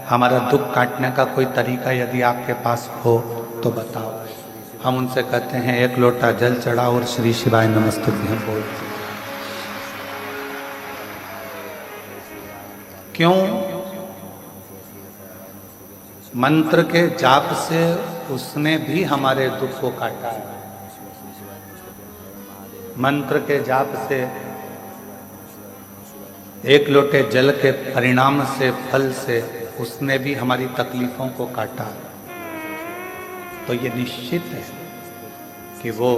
हमारा दुख काटने का कोई तरीका यदि आपके पास हो तो बताओ। हम उनसे कहते हैं एक लोटा जल चढ़ाओ और श्री शिवाय नमस्तुभ्यं बोल। क्यों? मंत्र के जाप से उसने भी हमारे दुख को काटा है। मंत्र के जाप से, एक लोटे जल के परिणाम से, फल से उसने भी हमारी तकलीफों को काटा। तो ये निश्चित है कि वो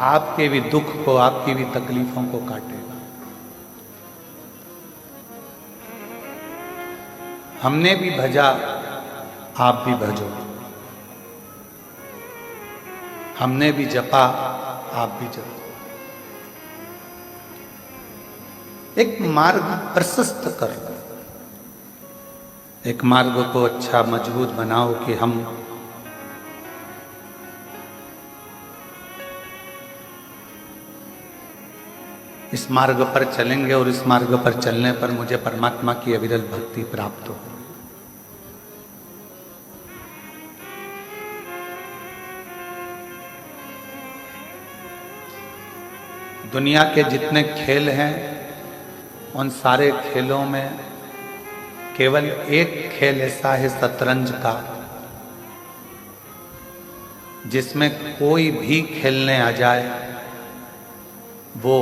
आपके भी दुख को, आपकी भी तकलीफों को काटेगा। हमने भी भजा, आप भी भजो। हमने भी जपा, आप भी जपो। एक मार्ग प्रशस्त कर, एक मार्ग को अच्छा मजबूत बनाओ कि हम इस मार्ग पर चलेंगे और इस मार्ग पर चलने पर मुझे परमात्मा की अविरल भक्ति प्राप्त हो। दुनिया के जितने खेल हैं उन सारे खेलों में केवल एक खेल ऐसा है शतरंज का, जिसमें कोई भी खेलने आ जाए वो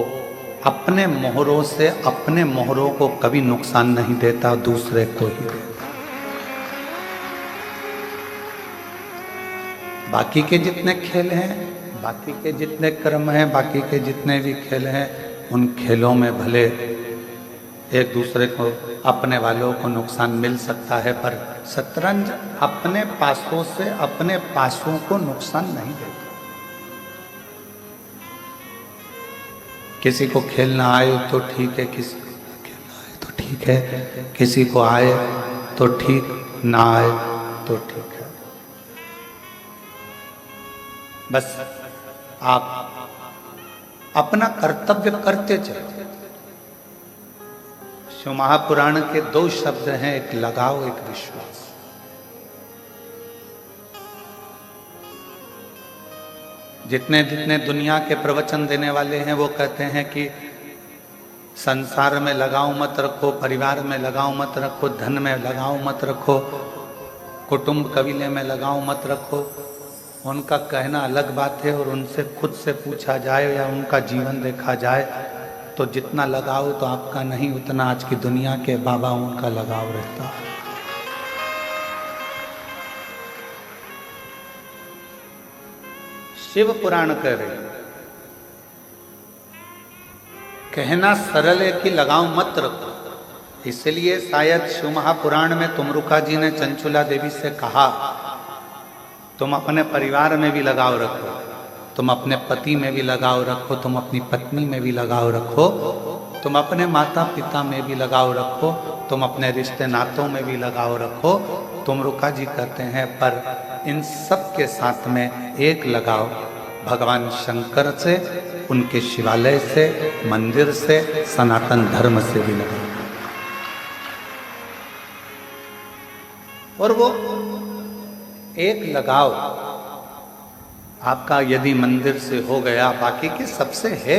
अपने मोहरों से अपने मोहरों को कभी नुकसान नहीं देता, दूसरे को ही देता। बाकी के जितने खेल हैं, बाकी के जितने कर्म हैं, बाकी के जितने भी खेल हैं, उन खेलों में भले एक दूसरे को, अपने वालों को नुकसान मिल सकता है, पर शतरंज अपने पासों से अपने पासों को नुकसान नहीं देता। किसी को खेलना आए तो ठीक है, किसी को खेलना आए तो ठीक है, किसी को आए तो ठीक, ना आए तो ठीक है। बस आप अपना कर्तव्य करते चलो। शिव महापुराण के 2 शब्द हैं, एक लगाव, एक विश्वास। जितने जितने दुनिया के प्रवचन देने वाले हैं वो कहते हैं कि संसार में लगाव मत रखो, परिवार में लगाव मत रखो, धन में लगाव मत रखो, कुटुंब कबीले में लगाव मत रखो। उनका कहना अलग बात है, और उनसे खुद से पूछा जाए या उनका जीवन देखा जाए तो जितना लगाव तो आपका नहीं, उतना आज की दुनिया के बाबा उनका लगाव रहता है। शिव पुराण कह रहे, कहना सरल है कि लगाव मत रखो। इसलिए शायद शिव महापुराण में तुमरुका जी ने चंचुला देवी से कहा, तुम अपने परिवार में भी लगाव रखो, तुम अपने पति में भी लगाव रखो, तुम अपनी पत्नी में भी लगाव रखो, तुम अपने माता पिता में भी लगाव रखो, तुम अपने रिश्ते नातों में भी लगाव रखो। तुमरुका जी कहते हैं पर इन सब के साथ में एक लगाव भगवान शंकर से, उनके शिवालय से, मंदिर से, सनातन धर्म से भी लगाव। और वो एक लगाव आपका यदि मंदिर से हो गया, बाकी के सबसे है।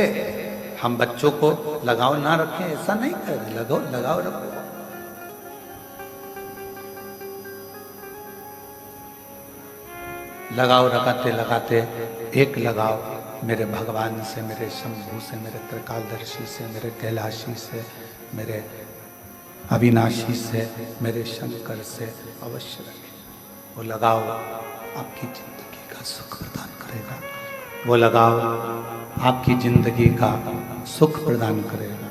हम बच्चों को लगाव ना रखें ऐसा नहीं कह रहे, लगाव रखो। लगाव लगाते लगाते एक लगाव मेरे भगवान से, मेरे शंभू से, मेरे त्रिकालदर्शी से, मेरे कैलाशी से, मेरे अविनाशी से, मेरे शंकर से अवश्य रखें। वो लगाव आपकी जिंदगी का सुख प्रदान करेगा, वो लगाव आपकी जिंदगी का सुख प्रदान करेगा।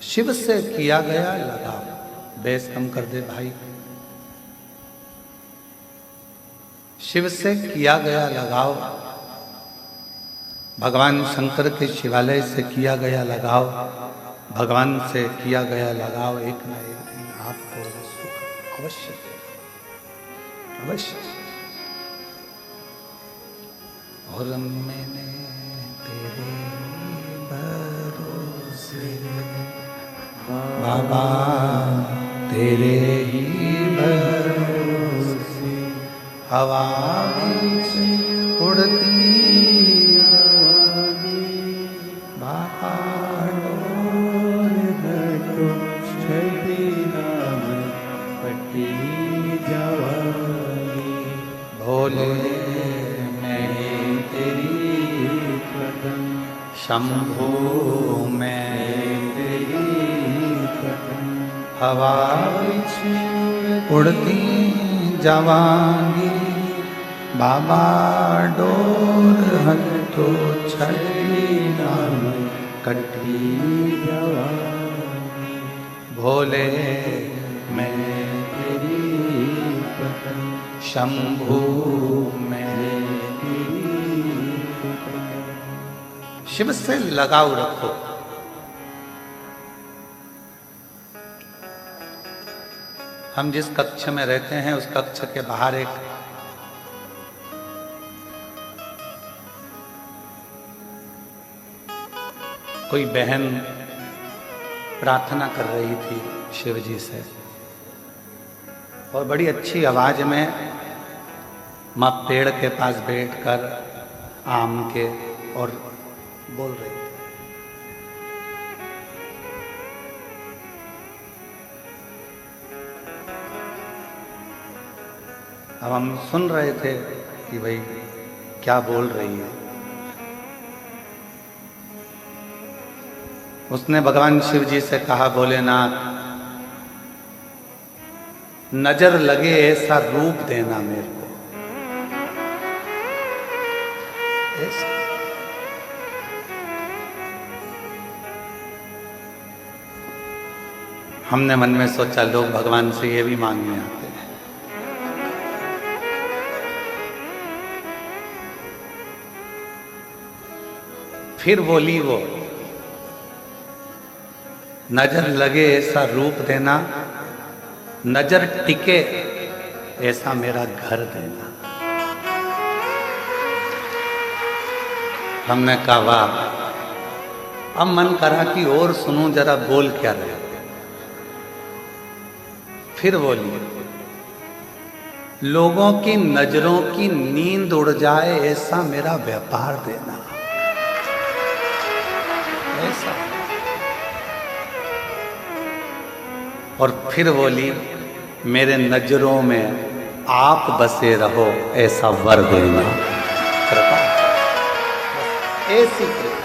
शिव से किया गया लगाव, बेस कम कर दे भाई। शिव से किया गया लगाव, भगवान शंकर के शिवालय से किया गया लगाव, भगवान से किया गया लगाव एक न एक दिन आपको सुख अवश्य अवश्य। और मैंने तेरे भरोसे बाबा तेरे ही भरोसे हवा उड़ती बाबा डोर घटो छठी नाम पट्टी जवानी भोले मैं तेरी कदम शंभू मैं तेरी कदम हवा उड़ती जवानी बाबा डोर हटो छठी नाम कटी जवानी भोले मैं तेरी कदम शंभू मैं शिव से लगाव रखो। हम जिस कक्ष में रहते हैं उस कक्ष के बाहर एक कोई बहन प्रार्थना कर रही थी शिव जी से और बड़ी अच्छी आवाज में मां पेड़ के पास बैठकर आम के और बोल रही थी। अब हम सुन रहे थे कि भाई क्या बोल रही है। उसने भगवान शिव जी से कहा, भोलेनाथ नजर लगे ऐसा रूप देना मेरे को। ऐसा हमने मन में सोचा लोग भगवान से ये भी मांगने आते हैं। फिर बोली वो, नजर लगे ऐसा रूप देना, नजर टिके ऐसा मेरा घर देना। हमने कहा वाह। अब मन करा कि और सुनूं जरा बोल क्या रहे। फिर बोली, लोगों की नजरों की नींद उड़ जाए ऐसा मेरा व्यापार देना। ऐसा। और फिर बोली, मेरे नजरों में आप बसे रहो ऐसा वर देना। कृपा, ऐसी कृपा।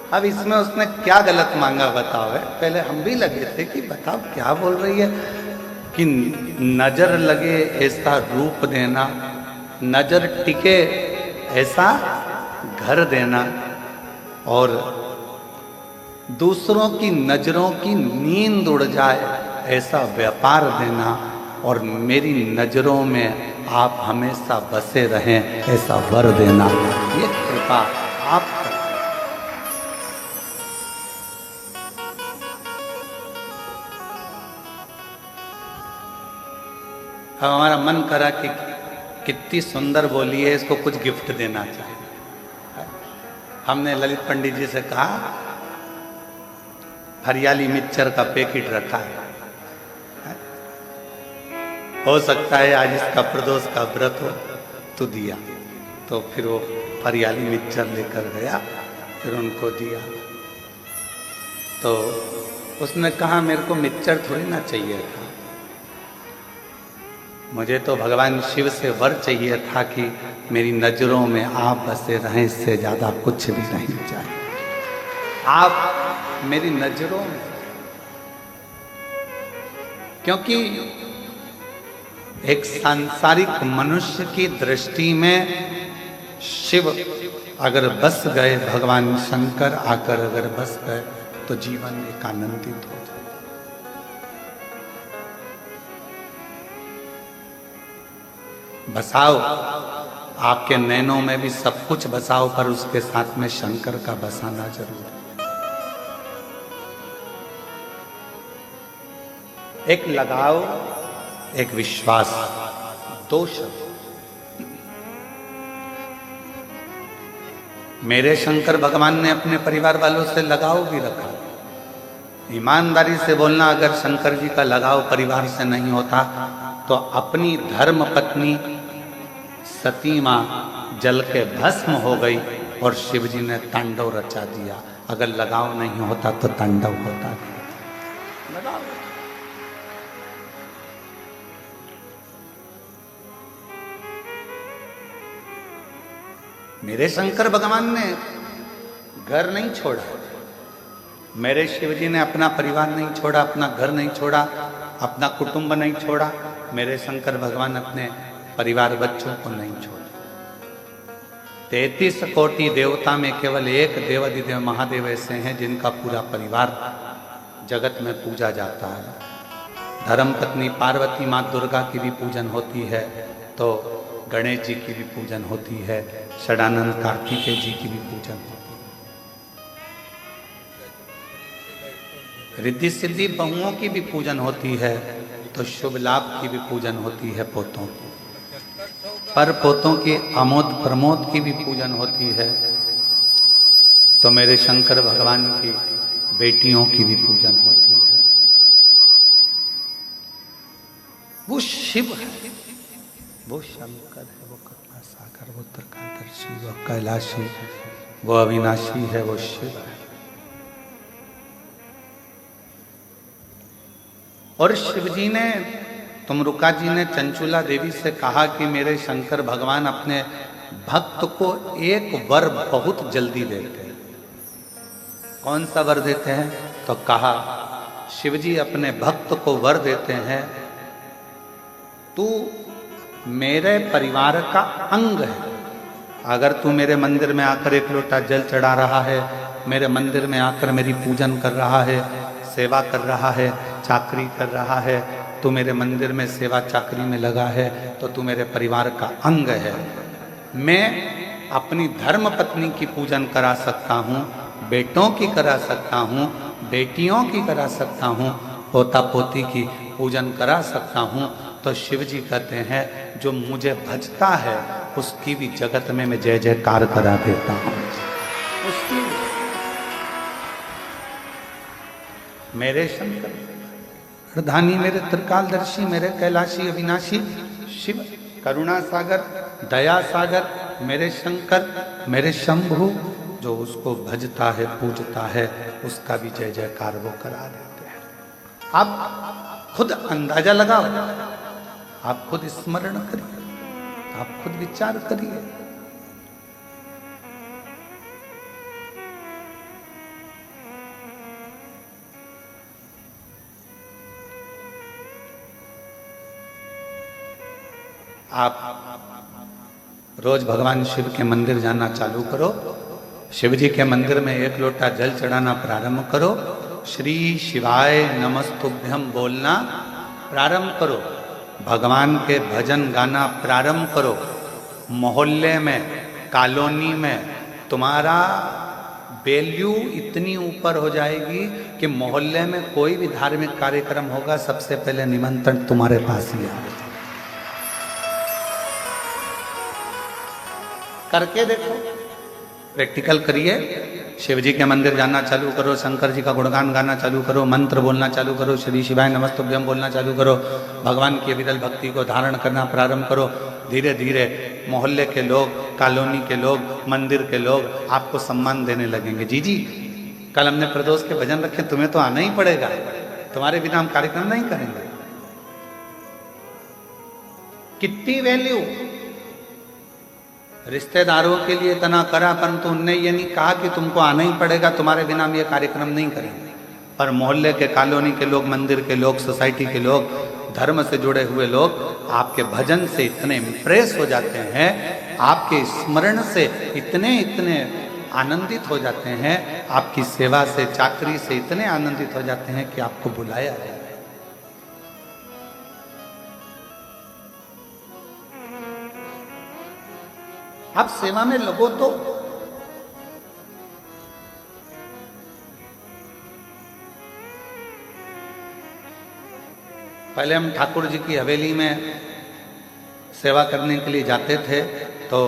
अब इसमें उसने क्या गलत मांगा बताओ है। पहले हम भी लगे थे कि बताओ क्या बोल रही है कि नजर लगे ऐसा रूप देना, नजर टिके ऐसा घर देना और दूसरों की नजरों की नींद उड़ जाए ऐसा व्यापार देना और मेरी नजरों में आप हमेशा बसे रहें ऐसा वर देना। ये कृपा आप कर। अब हमारा मन करा कि कितनी सुंदर बोली है, इसको कुछ गिफ्ट देना चाहिए। हमने ललित पंडित जी से कहा, हरियाली मिक्सचर का पैकेट रखा है, हो सकता है आज इसका प्रदोष का व्रत हो तो दिया। तो फिर वो हरियाली मिक्सचर लेकर गया, फिर उनको दिया। तो उसने कहा मेरे को मिक्सचर थोड़ी ना चाहिए था, मुझे तो भगवान शिव से वर चाहिए था कि मेरी नजरों में आप बसे रहें, इससे ज्यादा कुछ भी नहीं चाहिए। आप मेरी नजरों में, क्योंकि एक सांसारिक मनुष्य की दृष्टि में शिव अगर बस गए, भगवान शंकर आकर अगर बस गए तो जीवन एक आनंदित हो जाए। बसाओ, आपके नैनों में भी सब कुछ बसाओ, पर उसके साथ में शंकर का बसाना जरूर है। एक लगाओ, एक विश्वास, दो शब्द। मेरे शंकर भगवान ने अपने परिवार वालों से लगाव भी रखा, ईमानदारी से बोलना, अगर शंकर जी का लगाव परिवार से नहीं होता तो अपनी धर्म पत्नी सती मां जल के भस्म हो गई और शिव जी ने तांडव रचा दिया। अगर लगाव नहीं होता तो तांडव होता। लगाव मेरे शंकर भगवान ने घर नहीं छोड़ा, मेरे शिव जी ने अपना परिवार नहीं छोड़ा, अपना घर नहीं छोड़ा, अपना कुटुंब नहीं छोड़ा। मेरे शंकर भगवान अपने परिवार बच्चों को नहीं छोड़ा। 33 कोटि देवता में केवल एक देवाधिदेव महादेव ऐसे हैं जिनका पूरा परिवार जगत में पूजा जाता है। धर्म पत्नी पार्वती माँ दुर्गा की भी पूजन होती है, तो गणेश जी की भी पूजन होती है, षडानंद कार्तिकेय जी की भी पूजन होती है, रिद्धि सिद्धि बहुओं की भी पूजन होती है, तो शुभ लाभ की भी पूजन होती है पोतों की, पर पोतों की आमोद प्रमोद की भी पूजन होती है, तो मेरे शंकर भगवान की बेटियों की भी पूजन होती है। वो शिव है, वो शंकर है, वो करुणा सागर, वो त्रिकालदर्शी, वो कैलाशी, वो अविनाशी है, वो शिव है। और शिव जी ने, तुमरुका जी ने चंचुला देवी से कहा कि मेरे शंकर भगवान अपने भक्त को एक वर बहुत जल्दी देते हैं। कौन सा वर देते हैं? तो कहा शिव जी अपने भक्त को वर देते हैं, तू मेरे परिवार का अंग है। अगर तू मेरे मंदिर में आकर एक लोटा जल चढ़ा रहा है, मेरे मंदिर में आकर मेरी पूजन कर रहा है, सेवा कर रहा है, चाकरी कर रहा है, तू मेरे मंदिर में सेवा चाकरी में लगा है, तो तू मेरे परिवार का अंग है। मैं अपनी धर्म पत्नी की पूजन करा सकता हूँ, बेटों की करा सकता हूँ, बेटियों की करा सकता हूँ, पोता पोती की पूजन करा सकता हूँ। तो शिव जी कहते हैं जो मुझे भजता है उसकी भी जगत में मैं जय जयकार करा देता हूँ। उसकी मेरे शंकर प्रधानी, मेरे त्रिकालदर्शी, मेरे कैलाशी अविनाशी शिव, करुणा सागर, दया सागर, मेरे शंकर, मेरे शंभु, जो उसको भजता है पूजता है उसका भी जय जयकार वो करा देते हैं। आप खुद अंदाजा लगाओ, आप खुद स्मरण करिए, आप खुद विचार करिए। आप रोज भगवान शिव के मंदिर जाना चालू करो, शिव जी के मंदिर में एक लोटा जल चढ़ाना प्रारंभ करो, श्री शिवाय नमस्तुभ्यम बोलना प्रारंभ करो, भगवान के भजन गाना प्रारंभ करो। मोहल्ले में, कॉलोनी में तुम्हारा वैल्यू इतनी ऊपर हो जाएगी कि मोहल्ले में कोई भी धार्मिक कार्यक्रम होगा सबसे पहले निमंत्रण तुम्हारे पास ही आएगा। करके देखो, प्रैक्टिकल करिए। शिव जी के मंदिर जाना चालू करो, शंकर जी का गुणगान गाना चालू करो, मंत्र बोलना चालू करो, श्री शिवाय नमस्तुभ्यम बोलना चालू करो, भगवान की विरल भक्ति को धारण करना प्रारंभ करो। धीरे धीरे मोहल्ले के लोग, कॉलोनी के लोग, मंदिर के लोग आपको सम्मान देने लगेंगे। जी जी, कल हमने प्रदोष के भजन रखे, तुम्हें तो आना ही पड़ेगा, तुम्हारे बिना हम कार्यक्रम नहीं करेंगे। कितनी वैल्यू रिश्तेदारों के लिए इतना करा, परंतु उनने ये नहीं कहा कि तुमको आना ही पड़ेगा, तुम्हारे बिना हम ये कार्यक्रम नहीं करेंगे। पर मोहल्ले के, कॉलोनी के लोग, मंदिर के लोग, सोसाइटी के लोग, धर्म से जुड़े हुए लोग आपके भजन से इतने इम्प्रेस हो जाते हैं, आपके स्मरण से इतने आनंदित हो जाते हैं, आपकी सेवा से, चाकरी से इतने आनंदित हो जाते हैं कि आपको बुलाया जाए। आप सेवा में लगो तो पहले हम ठाकुर जी की हवेली में सेवा करने के लिए जाते थे तो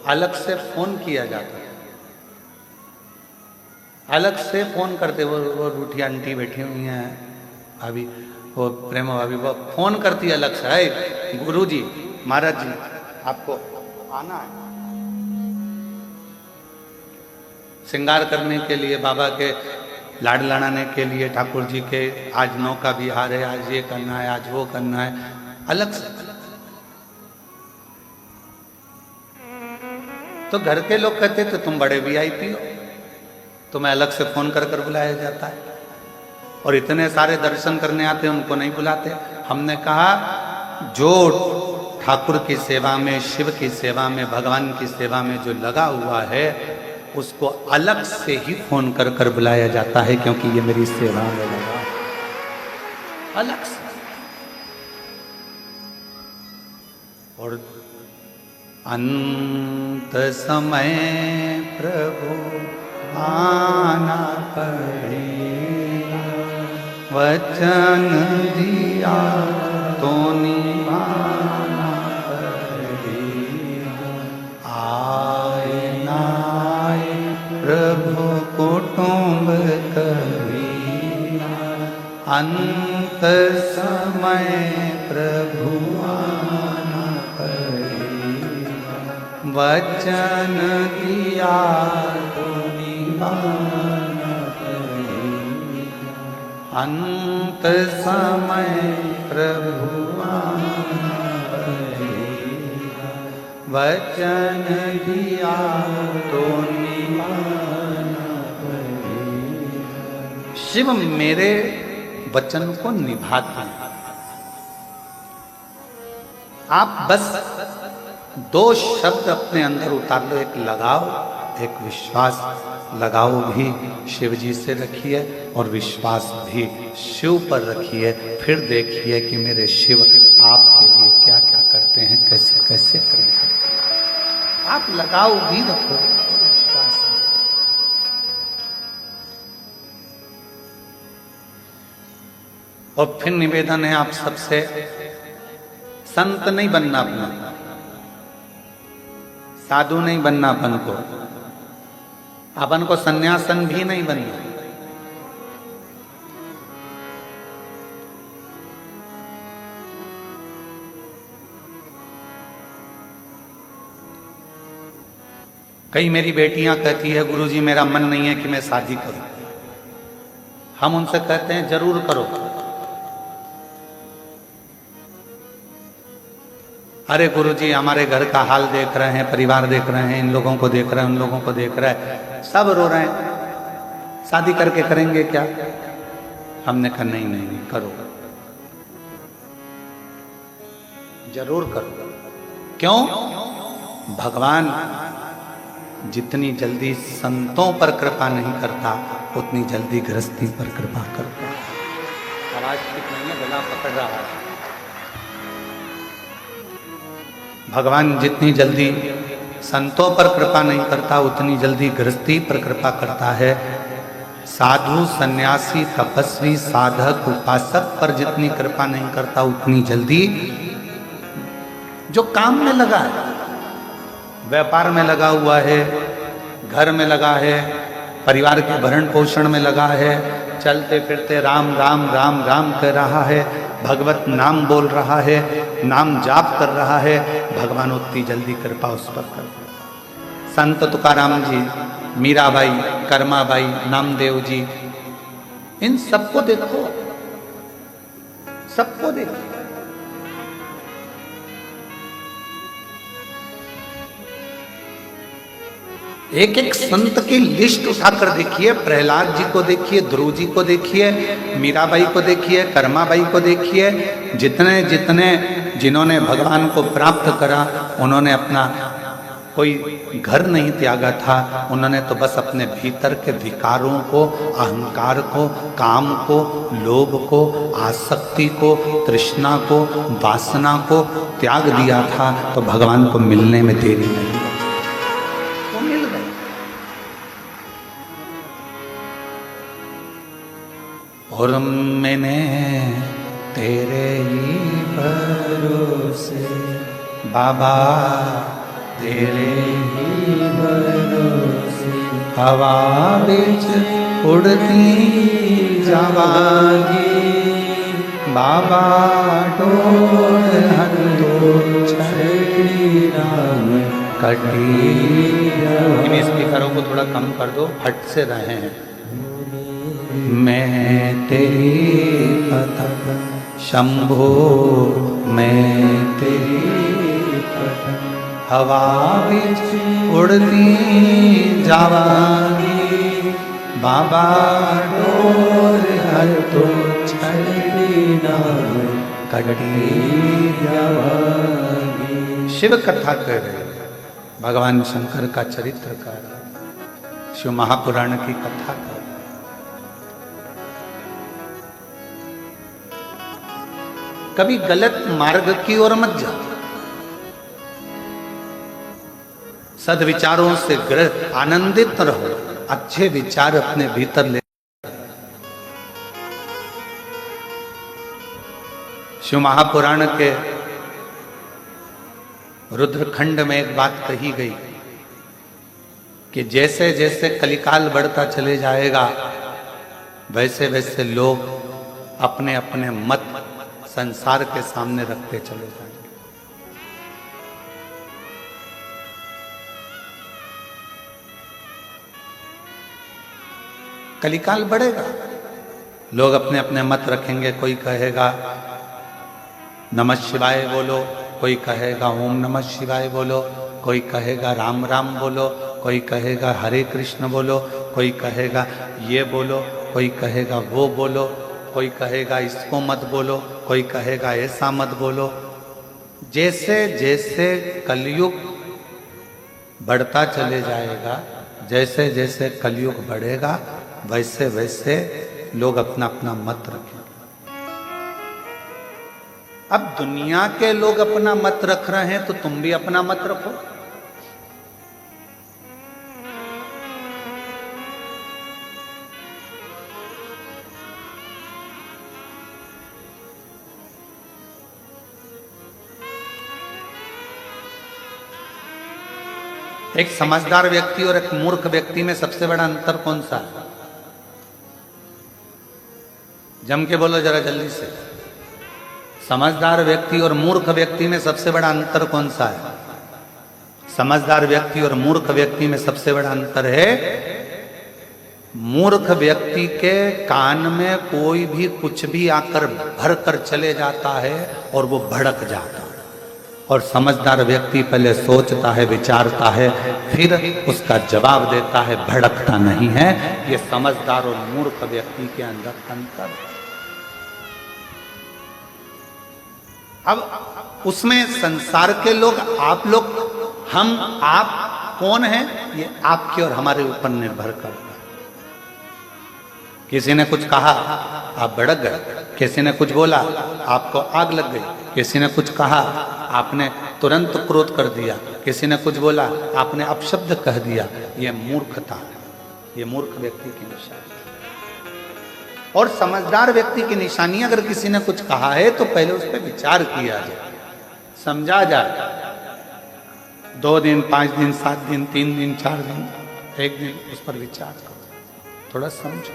अलग से फोन किया जाता था। अलग से फोन करते, वो रूठी आंटी बैठी हुई हैं भाभी, वो प्रेमा भाभी, वो फोन करती है अलग से, है गुरु जी महाराज जी आपको आना है श्रृंगार करने के लिए, बाबा के लाड लड़ाने के लिए, ठाकुर जी के आज नौका विहार है, आज ये करना है, आज वो करना है, अलग से। तो घर के लोग कहते थे तुम बड़े वीआईपी हो, तुम्हें अलग से फोन कर कर बुलाया जाता है, और इतने सारे दर्शन करने आते हैं उनको नहीं बुलाते। हमने कहा जो ठाकुर की सेवा में, शिव की सेवा में, भगवान की सेवा में जो लगा हुआ है उसको अलग से ही फोन कर कर बुलाया जाता है, क्योंकि ये मेरी सेवा में लगा अलग से। और अंत समय प्रभु आना पड़ेगा, वचन दिया तो निभाना पड़ेगा, आए ना आए प्रभु कुटुंब कबीरा, अंत समय प्रभु आना पड़ेगा, वचन दिया तो निभाना पड़ेगा, अंत समय प्रभु आना पड़ेगा, वचन दिया तो निभाना पड़ेगा। शिव मेरे वचन को निभाते हैं। आप बस दो शब्द अपने अंदर उतार लो, एक लगाव, एक विश्वास। लगाव भी शिव जी से रखिए और विश्वास भी शिव पर रखिए, फिर देखिए कि मेरे शिव आपके लिए क्या क्या करते हैं, कैसे कैसे कर सकते हैं। आप लगाव भी रखो और विश्वास भी। और फिर निवेदन है आप सबसे, संत नहीं बनना अपना, साधु नहीं बनना अपन को सन्यासन भी नहीं बनना। कई मेरी बेटियां कहती है गुरुजी मेरा मन नहीं है कि मैं शादी करूं। हम उनसे कहते हैं जरूर करो। अरे गुरुजी हमारे घर का हाल देख रहे हैं, परिवार देख रहे हैं, इन लोगों को देख रहे हैं, उन लोगों को देख रहे हैं, सब रो रहे हैं, शादी करके करेंगे क्या? हमने कहा नहीं नहीं नहीं करो, जरूर करो। क्यों? भगवान जितनी जल्दी संतों पर कृपा नहीं करता उतनी जल्दी गृहस्थी पर कृपा करता है। आवाज ठीक नहीं है, गला पकड़ रहा है। भगवान जितनी जल्दी संतों पर कृपा नहीं करता उतनी जल्दी गृहस्थी पर कृपा करता है। साधु, सन्यासी, तपस्वी, साधक, उपासक पर जितनी कृपा नहीं करता उतनी जल्दी जो काम में लगा है, व्यापार में लगा हुआ है, घर में लगा है, परिवार के भरण पोषण में लगा है, चलते फिरते राम राम राम राम कह रहा है, भगवत नाम बोल रहा है, नाम जाप कर रहा है, भगवान उतनी जल्दी कृपा उस पर करते हैं। संत तुकाराम जी, मीराबाई, कर्माबाई, नामदेव जी, इन सबको देखो, सबको देखो। एक एक संत की लिस्ट उठाकर देखिए, प्रहलाद जी को देखिए, ध्रुव जी को देखिए, मीराबाई को देखिए, कर्माबाई को देखिए, जितने जितने जिन्होंने भगवान को प्राप्त करा उन्होंने अपना कोई घर नहीं त्यागा था, उन्होंने तो बस अपने भीतर के विकारों को, अहंकार को, काम को, लोभ को, आसक्ति को, तृष्णा को, वासना को त्याग दिया था, तो भगवान को मिलने में देरी नहीं, वो मिल गए। और मैंने तेरे ही भरोसे बाबा, तेरे ही भरोसे हवा बिच उड़ती जावागी बाबा डोर हर दो छठी राम कटी। इन स्पीकरों को थोड़ा कम कर दो, हट से रहे हैं। मैं तेरी पतंग शंभो, मैं तेरी पतंग हवा बिच उड़ती जावागी बाबा डोर हर तो छड़ी नाम कटी जावागी। शिव कथा कर रहे हैं, भगवान शंकर का चरित्र कर रहे हैं, शिव महापुराण की कथा कर। कभी गलत मार्ग की ओर मत जाओ, सद्विचारों से ग्रह आनंदित रहो, अच्छे विचार अपने भीतर ले। शिव महापुराण के रुद्रखंड में एक बात कही गई कि जैसे जैसे कलिकाल बढ़ता चले जाएगा वैसे वैसे लोग अपने अपने मत संसार के सामने रखते चले जाएंगे। कलिकाल बढ़ेगा, लोग अपने अपने मत रखेंगे। कोई कहेगा नमः शिवाय बोलो, कोई कहेगा ओम नमः शिवाय बोलो, कोई कहेगा राम राम बोलो, कोई कहेगा हरे कृष्ण बोलो, कोई कहेगा ये बोलो, कोई कहेगा वो बोलो, कोई कहेगा इसको मत बोलो, कोई कहेगा ऐसा मत बोलो। जैसे जैसे कलयुग बढ़ता चले जाएगा, जैसे जैसे कलयुग बढ़ेगा वैसे वैसे लोग अपना अपना मत रखेंगे। अब दुनिया के लोग अपना मत रख रहे हैं तो तुम भी अपना मत रखो। एक समझदार व्यक्ति और एक मूर्ख व्यक्ति में सबसे बड़ा अंतर कौन सा है? जम के बोलो जरा जल्दी से। समझदार व्यक्ति और मूर्ख व्यक्ति में सबसे बड़ा अंतर कौन सा है? समझदार व्यक्ति और मूर्ख व्यक्ति में सबसे बड़ा अंतर है, मूर्ख व्यक्ति के कान में कोई भी कुछ भी आकर भर कर चले जाता है और वो भड़क जाता है, और समझदार व्यक्ति पहले सोचता है, विचारता है, फिर उसका जवाब देता है, भड़कता नहीं है। ये समझदार और मूर्ख व्यक्ति के अंदर अंतर है। अब उसमें संसार के लोग, आप लोग, हम, आप कौन हैं, ये आपके और हमारे ऊपर निर्भर करता है। किसी ने कुछ कहा आप भड़क गए, किसी ने कुछ बोला आपको आग लग गई, किसी ने कुछ कहा आपने तुरंत क्रोध कर दिया, किसी ने कुछ बोला आपने अपशब्द कह दिया। ये मूर्खता है, ये मूर्ख व्यक्ति की निशानी। और समझदार व्यक्ति की निशानी, अगर किसी ने कुछ कहा है तो पहले उस पर विचार किया जाए, समझा जाए। 2 दिन, 5 दिन, 7 दिन, 3 दिन, 4 दिन, 1 दिन उस पर विचार करो, थोड़ा समझो।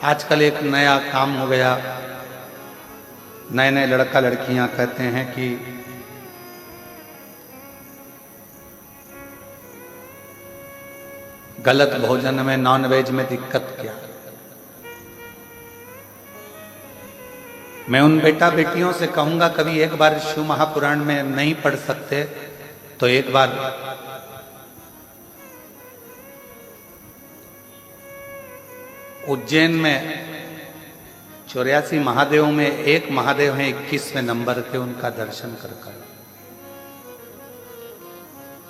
आजकल एक नया काम हो गया, नए नए लड़का लड़कियां कहते हैं कि गलत भोजन में, नॉनवेज में दिक्कत क्या। मैं उन बेटा बेटियों से कहूंगा, कभी एक बार शिव महापुराण में नहीं पढ़ सकते तो एक बार उज्जैन में 84 महादेव में एक महादेव हैं 21वें नंबर के, उनका दर्शन कर।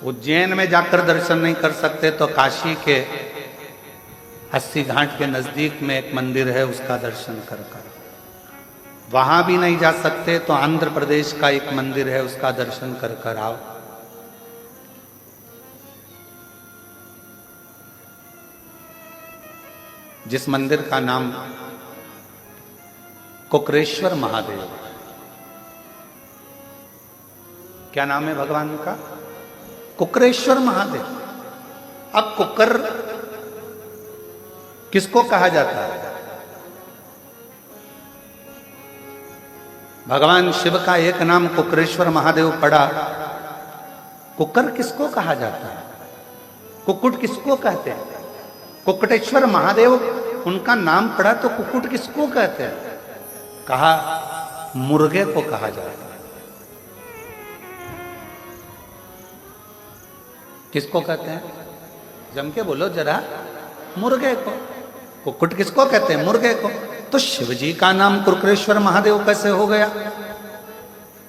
उज्जैन में जाकर दर्शन नहीं कर सकते तो काशी के 80 घाट के नजदीक में एक मंदिर है, उसका दर्शन कर। वहां भी नहीं जा सकते तो आंध्र प्रदेश का एक मंदिर है, उसका दर्शन कर आओ। जिस मंदिर का नाम कुकरेश्वर महादेव। क्या नाम है भगवान का? कुकरेश्वर महादेव। अब कुकर किसको कहा जाता है? भगवान शिव का एक नाम कुकरेश्वर महादेव पड़ा, कुकर किसको कहा जाता है? कुक्कुट किसको कहते हैं? कुक्कुटेश्वर महादेव उनका नाम पड़ा तो कुक्कुट किसको कहते हैं? कहा मुर्गे को कहा जाता है। किसको कहते हैं? जम के बोलो जरा। मुर्गे को। कुक्कुट किसको कहते हैं? मुर्गे को। तो शिव जी का नाम कुकरेश्वर महादेव कैसे हो गया?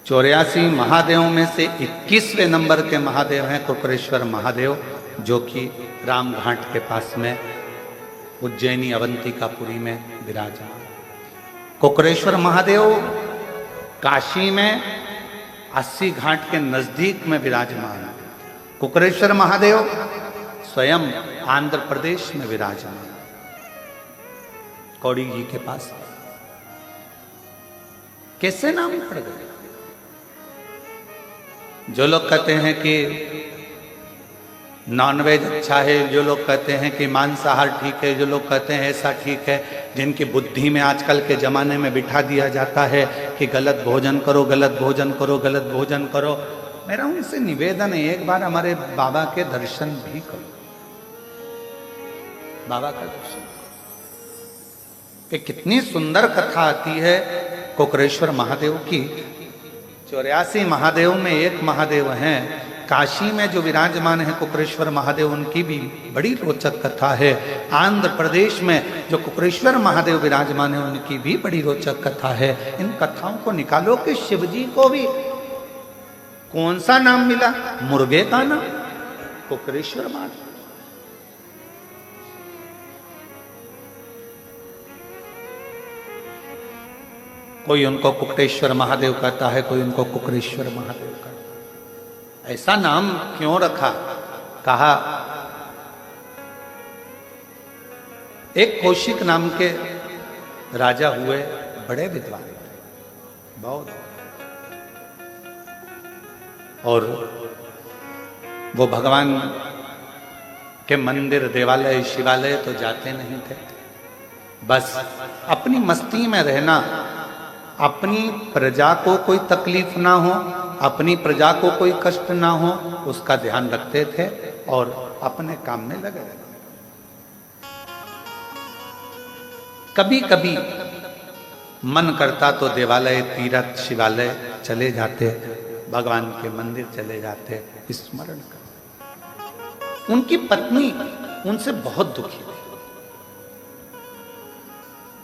84 महादेवों में से 21वें नंबर के महादेव हैं कुकरेश्वर महादेव, जो कि राम घाट के पास में उज्जैनी अवंतिकापुरी में विराजमान। कुकरेश्वर महादेव काशी में 80 घाट के नजदीक में विराजमान है। कुकरेश्वर महादेव स्वयं आंध्र प्रदेश में विराजमान, कौड़ी जी के पास। कैसे नाम पड़ गए? जो लोग कहते हैं कि नॉनवेज अच्छा है, जो लोग कहते हैं कि मांसाहार ठीक है, जो लोग कहते हैं ऐसा ठीक है, जिनकी बुद्धि में आजकल के ज़माने में बिठा दिया जाता है कि गलत भोजन करो, गलत भोजन करो, गलत भोजन करो। मेरा उनसे निवेदन है, एक बार हमारे बाबा के दर्शन भी करो। बाबा का दर्शन कि कितनी सुंदर कथा आती है कुकरेश्वर महादेव की। 84 महादेव में एक महादेव हैं, काशी में जो विराजमान है कुकरेश्वर महादेव, उनकी भी बड़ी रोचक कथा है। आंध्र प्रदेश में जो कुकरेश्वर महादेव विराजमान है, उनकी भी बड़ी रोचक कथा है। इन कथाओं को निकालो कि शिव जी को भी कौन सा नाम मिला? मुर्गे का नाम, कुकरेश्वर महादेव। कोई उनको कुकटेश्वर महादेव कहता है, कोई उनको कुकरेश्वर महादेव कहता है। ऐसा नाम क्यों रखा? कहा एक कौशिक नाम के राजा हुए, बड़े विद्वान थे, बहुत, और वो भगवान के मंदिर, देवालय, शिवालय तो जाते नहीं थे। बस अपनी मस्ती में रहना, अपनी प्रजा को कोई तकलीफ ना हो, अपनी प्रजा को कोई कष्ट ना हो, उसका ध्यान रखते थे और अपने काम में लगे रहते। कभी कभी मन करता तो देवालय, तीर्थ, शिवालय चले जाते, भगवान के मंदिर चले जाते, स्मरण कर। उनकी पत्नी उनसे बहुत दुखी थी।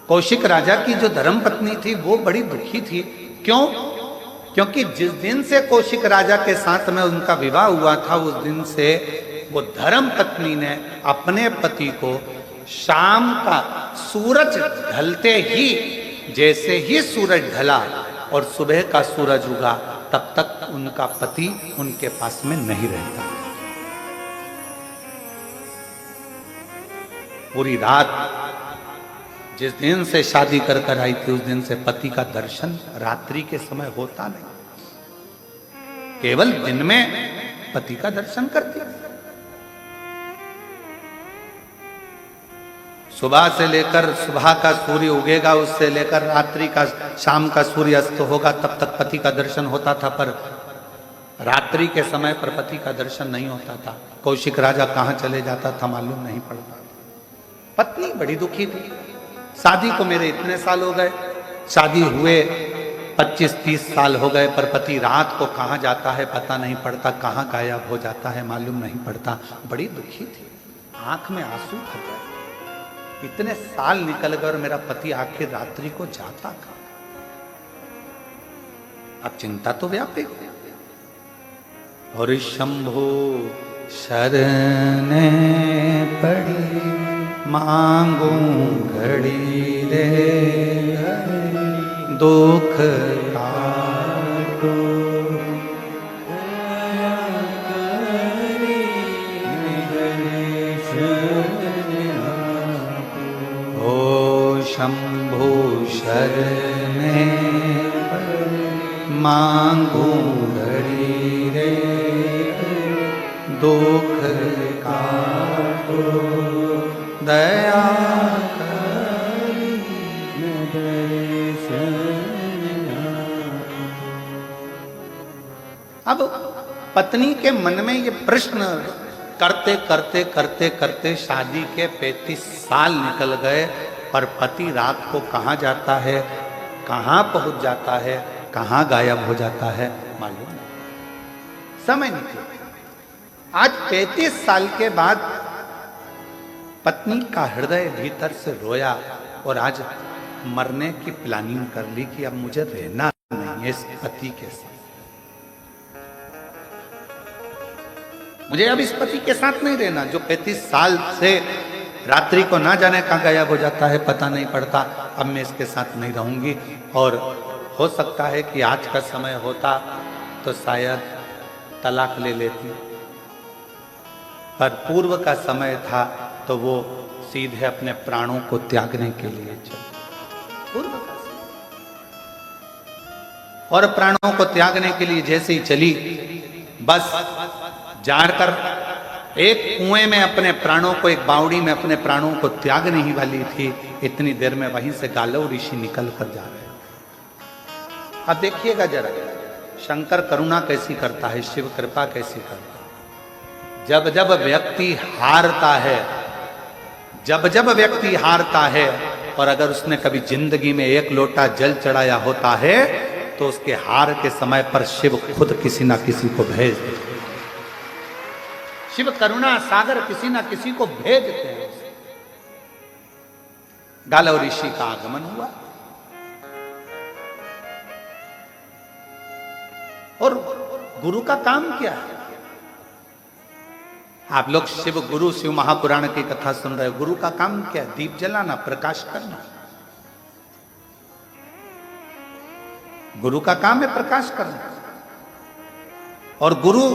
कौशिक राजा की जो धर्म पत्नी थी वो बड़ी दुखी थी। क्यों? क्योंकि जिस दिन से कौशिक राजा के साथ में उनका विवाह हुआ था, उस दिन से वो धर्म पत्नी ने अपने पति को शाम का सूरज ढलते ही, जैसे ही सूरज ढला और सुबह का सूरज उगा, तब तक उनका पति उनके पास में नहीं रहता। पूरी रात जिस दिन से शादी कर कर आई थी, उस दिन से पति का दर्शन रात्रि के समय होता नहीं, केवल दिन में पति का दर्शन करती। सुबह से लेकर, सुबह का सूर्य उगेगा, उससे लेकर रात्रि का, शाम का सूर्य अस्त होगा, तब तक पति का दर्शन होता था। पर रात्रि के समय पर पति का दर्शन नहीं होता था। कौशिक राजा कहाँ चले जाता था मालूम नहीं पड़ता। पत्नी बड़ी दुखी थी। शादी को मेरे इतने साल हो गए, शादी हुए 25-30 साल हो गए, पर पति रात को कहाँ जाता है पता नहीं पड़ता, कहाँ गायब हो जाता है मालूम नहीं पड़ता। बड़ी दुखी थी, आंख में आंसू भर गए। इतने साल निकल गए और मेरा पति आखिर रात्रि को जाता कहाँ? अब चिंता तो व्यापक। और शंभो शरणे पड़ी मांगूं घड़ी रे, दुख काटो ओ शंभो शरण मांगू घड़ी रे दुख का दया अब पत्नी के मन में ये प्रश्न करते करते करते करते शादी के 35 साल निकल गए, पर पति रात को कहाँ जाता है, कहाँ पहुंच जाता है, कहाँ गायब हो जाता है मालूम नहीं, समय निकल। आज 35 साल के बाद पत्नी का हृदय भीतर से रोया और आज मरने की प्लानिंग कर ली कि अब मुझे रहना नहीं है इस पति के साथ, मुझे अब इस पति के साथ नहीं रहना जो 35 साल से रात्रि को ना जाने कहाँ गायब हो जाता है, पता नहीं पड़ता। अब मैं इसके साथ नहीं रहूंगी। और हो सकता है कि आज का समय होता तो शायद तलाक ले लेती, पर पूर्व का समय था तो वो सीधे अपने प्राणों को त्यागने के लिए चली। पूर्व का समय। और प्राणों को त्यागने के लिए जैसे ही चली, बस जाकर एक कुएं में अपने प्राणों को, एक बावड़ी में अपने प्राणों को त्यागने ही वाली थी, इतनी देर में वहीं से गालव ऋषि निकल कर जा रहे हैं। अब देखिएगा जरा, शंकर करुणा कैसी करता है, शिव कृपा कैसी करता है। जब जब व्यक्ति हारता है, जब जब व्यक्ति हारता है, और अगर उसने कभी जिंदगी में एक लोटा जल चढ़ाया होता है, तो उसके हार के समय पर शिव खुद किसी ना किसी को भेज देते हैं। शिव करुणा सागर किसी ना किसी को भेज देते हैं। गालव ऋषि का आगमन हुआ और गुरु का काम क्या है? आप लोग शिव गुरु, शिव महापुराण की कथा सुन रहे हो। गुरु का काम क्या है? दीप जलाना, प्रकाश करना। गुरु का काम है प्रकाश करना। और गुरु,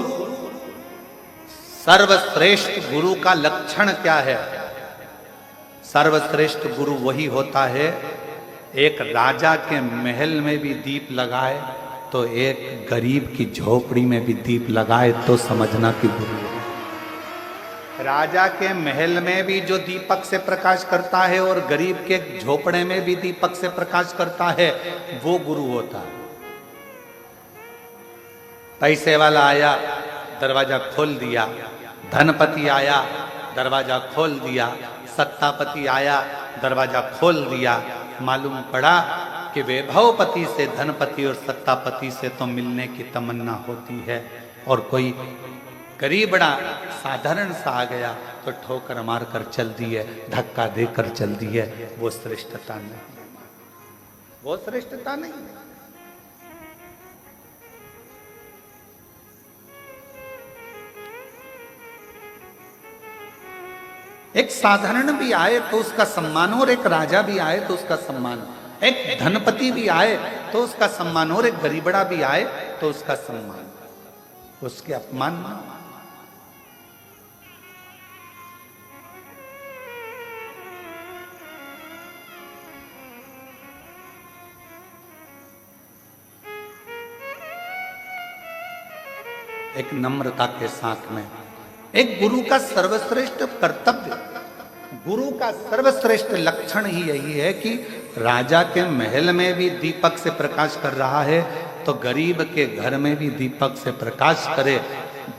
सर्वश्रेष्ठ गुरु का लक्षण क्या है? सर्वश्रेष्ठ गुरु वही होता है, एक राजा के महल में भी दीप लगाए तो एक गरीब की झोपड़ी में भी दीप लगाए तो समझना कि गुरु है। राजा के महल में भी जो दीपक से प्रकाश करता है और गरीब के झोपड़े में भी दीपक से प्रकाश करता है, वो गुरु होता है। पैसे वाला आया, दरवाजा खोल दिया। धनपति आया, दरवाजा खोल दिया। सत्तापति आया, दरवाजा खोल दिया। मालूम पड़ा कि वैभवपति से, धनपति और सत्तापति से तो मिलने की तमन्ना होती है, और कोई गरीबड़ा साधारण सा आ गया तो ठोकर मार कर चल दी है, धक्का देकर चल दी है। वो श्रेष्ठता नहीं, वो श्रेष्ठता नहीं। एक साधारण भी आए तो उसका सम्मान, और एक राजा भी आए तो उसका सम्मान, एक धनपति भी आए तो उसका सम्मान, और एक गरीबड़ा भी आए तो उसका सम्मान, उसके अपमान ना। एक नम्रता के साथ में, एक गुरु का सर्वश्रेष्ठ कर्तव्य, गुरु का सर्वश्रेष्ठ लक्षण ही यही है कि राजा के महल में भी दीपक से प्रकाश कर रहा है तो गरीब के घर में भी दीपक से प्रकाश करे,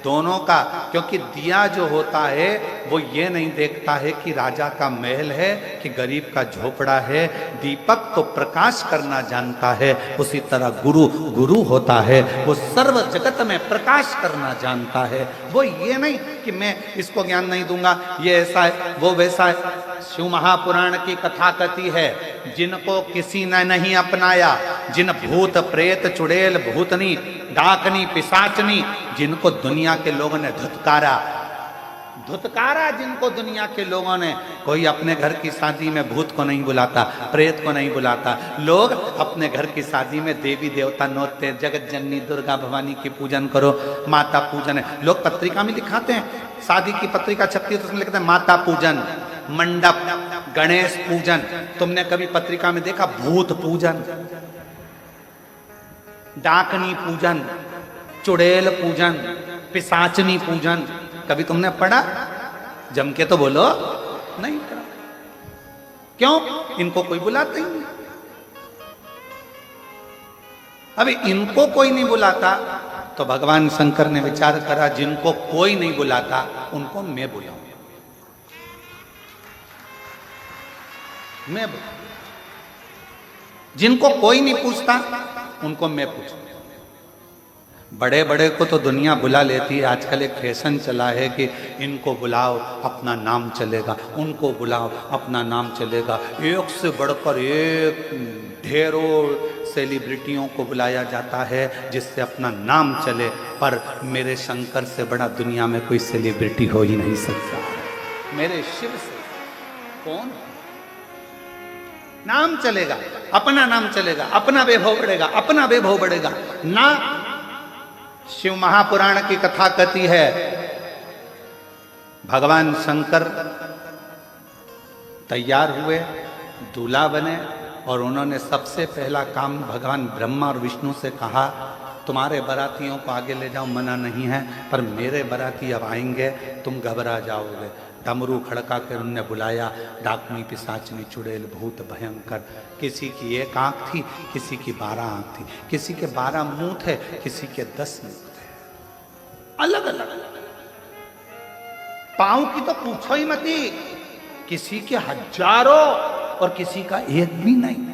दोनों का। क्योंकि दिया जो होता है वो ये नहीं देखता है कि राजा का महल है कि गरीब का झोपड़ा है, दीपक तो प्रकाश करना जानता है। उसी तरह गुरु गुरु होता है, वो सर्व जगत में प्रकाश करना जानता है। वो ये नहीं कि मैं इसको ज्ञान नहीं दूंगा, ये ऐसा है वो वैसा है। शिव महापुराण की कथा कथी है, जिनको किसी ने नहीं अपनाया, जिन भूत प्रेत चुड़ैल भूतनी डाकनी पिशाचनी, जिनको दुनिया के लोगों ने धुतकारा, जिनको दुनिया के लोगों ने, कोई अपने घर की शादी में भूत को नहीं बुलाता, प्रेत को नहीं बुलाता। लोग अपने घर की शादी में देवी देवता नोचते, जगत जननी दुर्गा भवानी की पूजन करो, माता पूजन है। लोग पत्रिका में दिखाते हैं, शादी की पत्रिका छपती है तो उसमें लिखते हैं माता पूजन, मंडप, गणेश पूजन। तुमने कभी पत्रिका में देखा भूत पूजन? डाकनी पूजन, चुड़ैल पूजन, पिशाचनी पूजन, कभी तुमने पढ़ा? जम के तो बोलो, नहीं पढ़ा। क्यों? इनको कोई बुलाता ही नहीं। अभी इनको कोई नहीं बुलाता तो भगवान शंकर ने विचार करा, जिनको कोई नहीं बुलाता उनको मैं बुलाऊं, मैं बुलाऊं। जिनको कोई नहीं पूछता उनको मैं पूछूं। बड़े बड़े को तो दुनिया बुला लेती है। आजकल एक फैशन चला है कि इनको बुलाओ अपना नाम चलेगा, उनको बुलाओ अपना नाम चलेगा। एक से बढ़कर एक ढेरों सेलिब्रिटियों को बुलाया जाता है जिससे अपना नाम चले, पर मेरे शंकर से बड़ा दुनिया में कोई सेलिब्रिटी हो ही नहीं सकता। मेरे शिव से कौन? नाम चलेगा, अपना नाम चलेगा, अपना वैभव बढ़ेगा, अपना वैभव बढ़ेगा ना। शिव महापुराण की कथा कहती है, भगवान शंकर तैयार हुए, दूल्हा बने, और उन्होंने सबसे पहला काम भगवान ब्रह्मा और विष्णु से कहा, तुम्हारे बारातियों को आगे ले जाओ, मना नहीं है, पर मेरे बाराती अब आएंगे, तुम घबरा जाओगे। डमरू खड़का कर उनने बुलाया, डाकनी, पिशाचनी, चुड़ैल, भूत भयंकर। किसी की एक आंख थी, किसी की 12 आंख थी, किसी के 12 मुंह थे, किसी के 10 मुंह थे, अलग अलग। पांव की तो पूछो ही मती, किसी के हजारों और किसी का एक भी नहीं।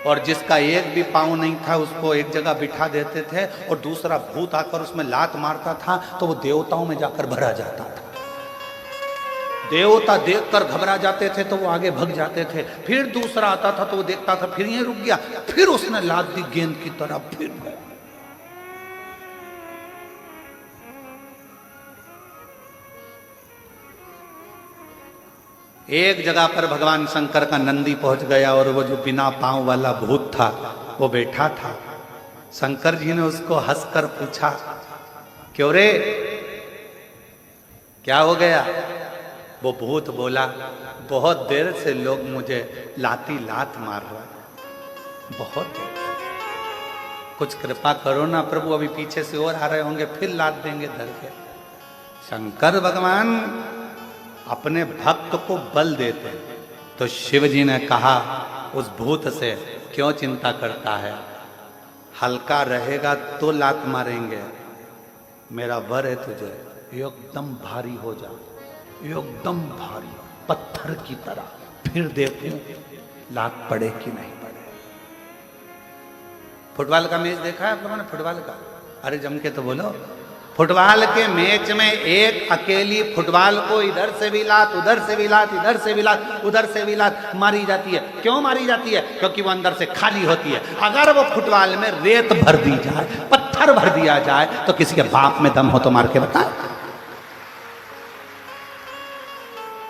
और जिसका एक भी पांव नहीं था उसको एक जगह बिठा देते थे, और दूसरा भूत आकर उसमें लात मारता था तो वो देवताओं में जाकर भरा जाता था। देवता देखकर घबरा जाते थे तो वो आगे भग जाते थे। फिर दूसरा आता था तो वो देखता था, फिर ये रुक गया, फिर उसने लात दी गेंद की तरह, फिर गया। एक जगह पर भगवान शंकर का नंदी पहुंच गया और वो जो बिना पांव वाला भूत था वो बैठा था। शंकर जी ने उसको हंसकर पूछा, क्यों रे, क्या हो गया? वो भूत बोला, बहुत देर से लोग मुझे लाती लात मार रहे हैं, बहुत देर। कुछ कृपा करो ना प्रभु, अभी पीछे से और आ रहे होंगे, फिर लात देंगे धर के। शंकर भगवान अपने भक्त को बल देते, तो शिव जी ने कहा उस भूत से, क्यों चिंता करता है, हल्का रहेगा तो लात मारेंगे, मेरा वर है तुझे, एकदम भारी हो जा, एकदम भारी, पत्थर की तरह, फिर देखूं लात पड़े कि नहीं पड़े। फुटबॉल का मैच देखा है आप लोगों ने? फुटबॉल का, अरे जम के तो बोलो। फुटबॉल के मैच में एक अकेली फुटबॉल को इधर से भी लात, उधर से भी लात, इधर से भी लात, उधर से भी लात मारी जाती है। क्यों मारी जाती है? क्योंकि वो अंदर से खाली होती है। अगर वो फुटबॉल में रेत भर दी जाए, पत्थर भर दिया जाए, तो किसी के बाप में दम हो तो मार के बताए।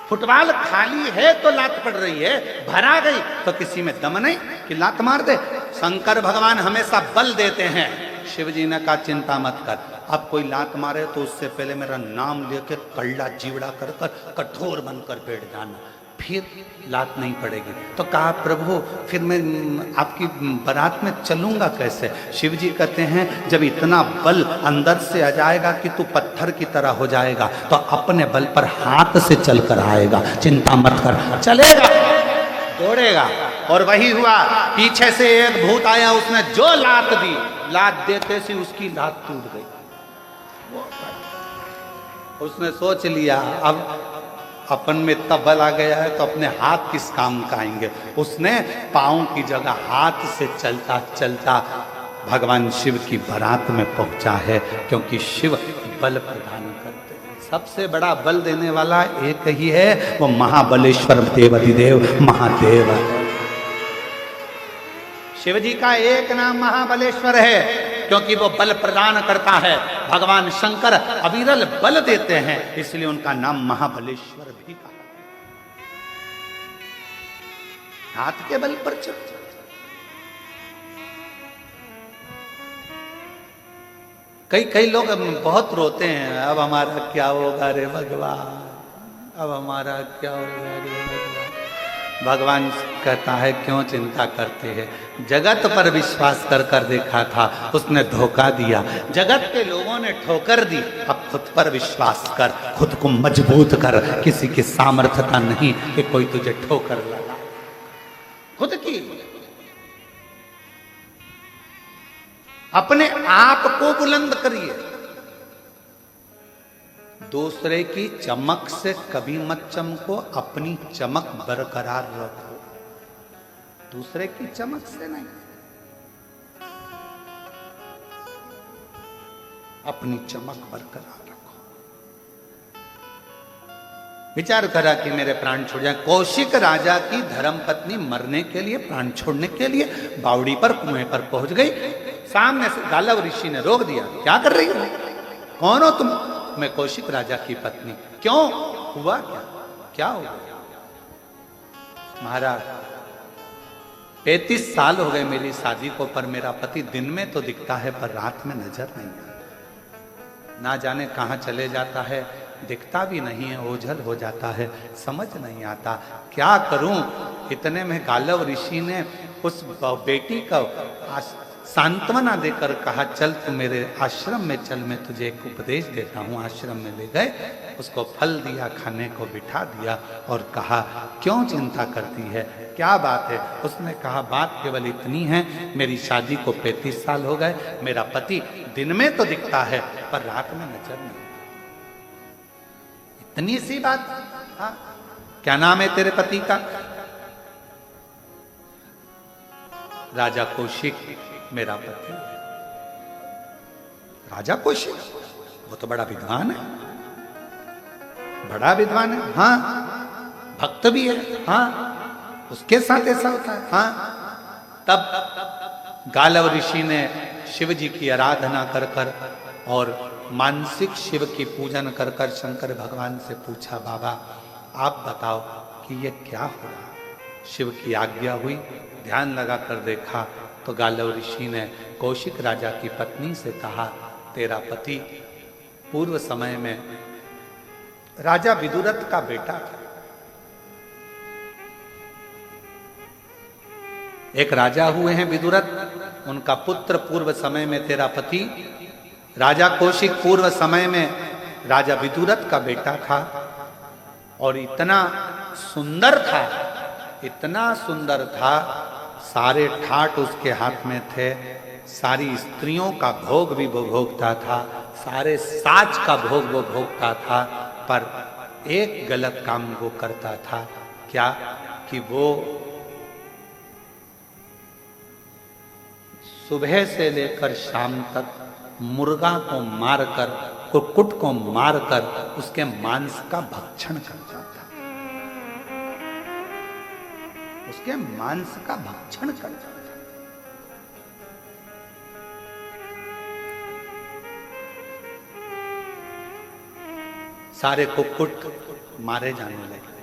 फुटबॉल खाली है तो लात पड़ रही है, भरा गई तो किसी में दम नहीं कि लात मार दे। शंकर भगवान हमेशा बल देते हैं। शिव जी ने कहा चिंता मत कर, अब कोई लात मारे तो उससे पहले मेरा नाम लेके कल्ला जीवड़ा कर कर कठोर बनकर बैठ जाना, फिर लात नहीं पड़ेगी। तो कहा प्रभु फिर मैं आपकी बारात में चलूंगा कैसे? शिव जी कहते हैं जब इतना बल अंदर से आ जाएगा कि तू पत्थर की तरह हो जाएगा, तो अपने बल पर हाथ से चल कर आएगा, चिंता मत कर, चलेगा, दौड़ेगा। और वही हुआ, पीछे से एक भूत आया, उसने जो लात दी, लात देते से उसकी लात टूट गई। उसने सोच लिया अब अपन में इतना बल आ गया है तो अपने हाथ किस काम का आएंगे। उसने पांव की जगह हाथ से चलता चलता भगवान शिव की बारात में पहुंचा है, क्योंकि शिव बल प्रदान करते हैं। सबसे बड़ा बल देने वाला एक ही है, वो महाबलेश्वर देवाधिदेव महादेव है। शिव जी का एक नाम महाबलेश्वर है, क्योंकि वो बल प्रदान करता है। भगवान शंकर अविरल बल देते हैं, इसलिए उनका नाम महाबलेश्वर भी कहा। हाथ के बल पर चल। कई लोग बहुत रोते हैं, अब हमारा क्या होगा रे भगवान, अब हमारा क्या होगा रे भगवान। भगवान कहता है क्यों चिंता करते हैं, जगत पर विश्वास कर कर देखा था, उसने धोखा दिया, जगत के लोगों ने ठोकर दी, अब खुद पर विश्वास कर, खुद को मजबूत कर, किसी की सामर्थ्यता नहीं कि कोई तुझे ठोकर लगा, खुद की। अपने आप को बुलंद करिए, दूसरे की चमक से कभी मत चमको, अपनी चमक बरकरार रखो, दूसरे की चमक से नहीं, अपनी चमक बरकरार रखो। विचार करा कि मेरे प्राण छोड़ जाए, कौशिक राजा की धर्मपत्नी मरने के लिए, प्राण छोड़ने के लिए बावड़ी पर, कुएं पर पहुंच गई, सामने से गालव ऋषि ने रोक दिया, क्या कर रही हो, कौन हो तुम, मैं कौशिक राजा की पत्नी, क्यों, हुआ क्या, क्या हुआ, महाराज 35 साल हो गए मेरी शादी को, पर मेरा पति दिन में तो दिखता है पर रात में नजर नहीं आता, ना जाने कहां चले जाता है, दिखता भी नहीं है, ओझल हो जाता है, समझ नहीं आता क्या करूं। इतने में गालव ऋषि ने उस बेटी का सांत्वना देकर कहा, चल तू मेरे आश्रम में चल, मैं तुझे एक उपदेश देता हूं। आश्रम में ले गए, उसको फल दिया, खाने को बिठा दिया और कहा, क्यों चिंता करती है, क्या बात है। उसने कहा, बात केवल इतनी है, मेरी शादी को 35 साल हो गए, मेरा पति दिन में तो दिखता है पर रात में नजर नहीं, इतनी सी बात। हाँ, क्या नाम है तेरे पति का, राजा कौशिक मेरा पति। राजा कौशिक, वो तो बड़ा विद्वान है, बड़ा विद्वान है, हाँ, भक्त भी है, हाँ, उसके साथ ऐसा होता है, हाँ। तब गालव ऋषि ने शिव जी की आराधना कर कर और मानसिक शिव की पूजन कर कर शंकर भगवान से पूछा, बाबा आप बताओ कि ये क्या हो रहा। शिव की आज्ञा हुई, ध्यान लगा कर देखा तो गालव ऋषि ने कौशिक राजा की पत्नी से कहा, तेरा पति पूर्व समय में राजा विदुरथ का बेटा था। एक राजा हुए हैं विदुरथ, उनका पुत्र पूर्व समय में तेरा पति राजा कौशिक पूर्व समय में राजा विदुरथ का बेटा था, और इतना सुंदर था, इतना सुंदर था, सारे ठाट उसके हाथ में थे, सारी स्त्रियों का भोग भी वो भोगता था, सारे साज का भोग वो भोगता था, पर एक गलत काम वो करता था, क्या कि वो सुबह से लेकर शाम तक मुर्गा को मारकर, कुक्कुट को मारकर उसके मांस का भक्षण करता था, उसके मांस का भक्षण करता था। सारे कुक्कुट मारे जाने लगे।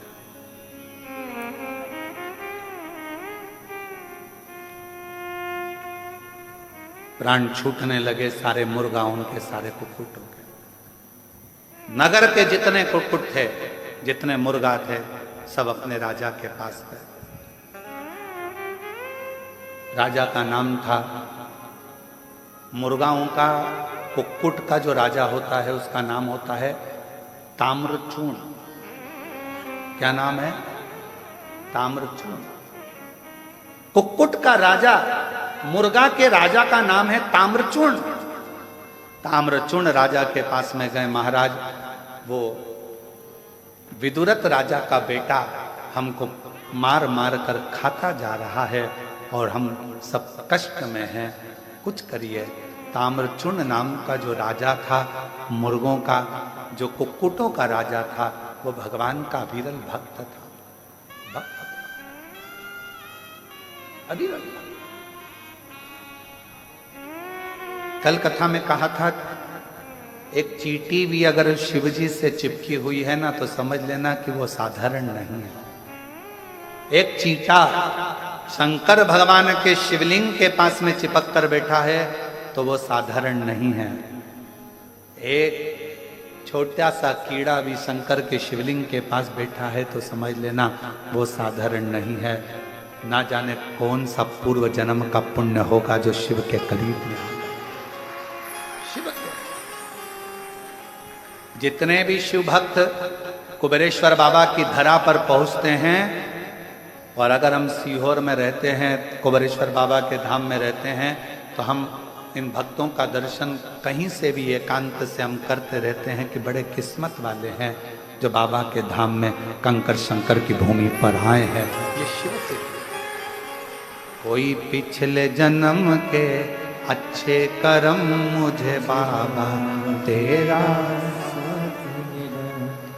प्राण छूटने लगे, सारे मुर्गा उनके सारे कुक्कुट हो गए। नगर के जितने कुक्कुट थे, जितने मुर्गा थे, सब अपने राजा के पास गए। राजा का नाम था, मुर्गाओं का, कुक्कुट का जो राजा होता है उसका नाम होता है ताम्रचूर्ण। क्या नाम है? ताम्रचूर्ण। कुक्कुट का राजा, मुर्गा के राजा का नाम है ताम्रचूर्ण। ताम्रचूर्ण राजा के पास में गए, महाराज वो विदुरथ राजा का बेटा हमको मार मार कर खाता जा रहा है और हम सब कष्ट में हैं, कुछ करिए। ताम्रचूर्ण नाम का जो राजा था, मुर्गों का, जो कुक्कुटों का राजा था, वो भगवान का विरल भक्त था, भक्त था, अविरल। कल कथा में कहा था, एक चींटी भी अगर शिव जी से चिपकी हुई है ना, तो समझ लेना कि वो साधारण नहीं है। एक चींटा शंकर भगवान के शिवलिंग के पास में चिपक कर बैठा है तो वो साधारण नहीं है। एक छोटा सा कीड़ा भी शंकर के शिवलिंग के पास बैठा है तो समझ लेना वो साधारण नहीं है। ना जाने कौन सा पूर्व जन्म का पुण्य होगा जो शिव के करीब में होगा। शिव के जितने भी शिव भक्त कुबेरेश्वर बाबा की धरा पर पहुंचते हैं, और अगर हम सीहोर में रहते हैं, कुबेरेश्वर बाबा के धाम में रहते हैं, तो हम इन भक्तों का दर्शन कहीं से भी एकांत से हम करते रहते हैं कि बड़े किस्मत वाले हैं जो बाबा के धाम में कंकर शंकर की भूमि पर आए हैं। ये शिव के कोई पिछले जन्म के अच्छे कर्म मुझे बाबा तेरा,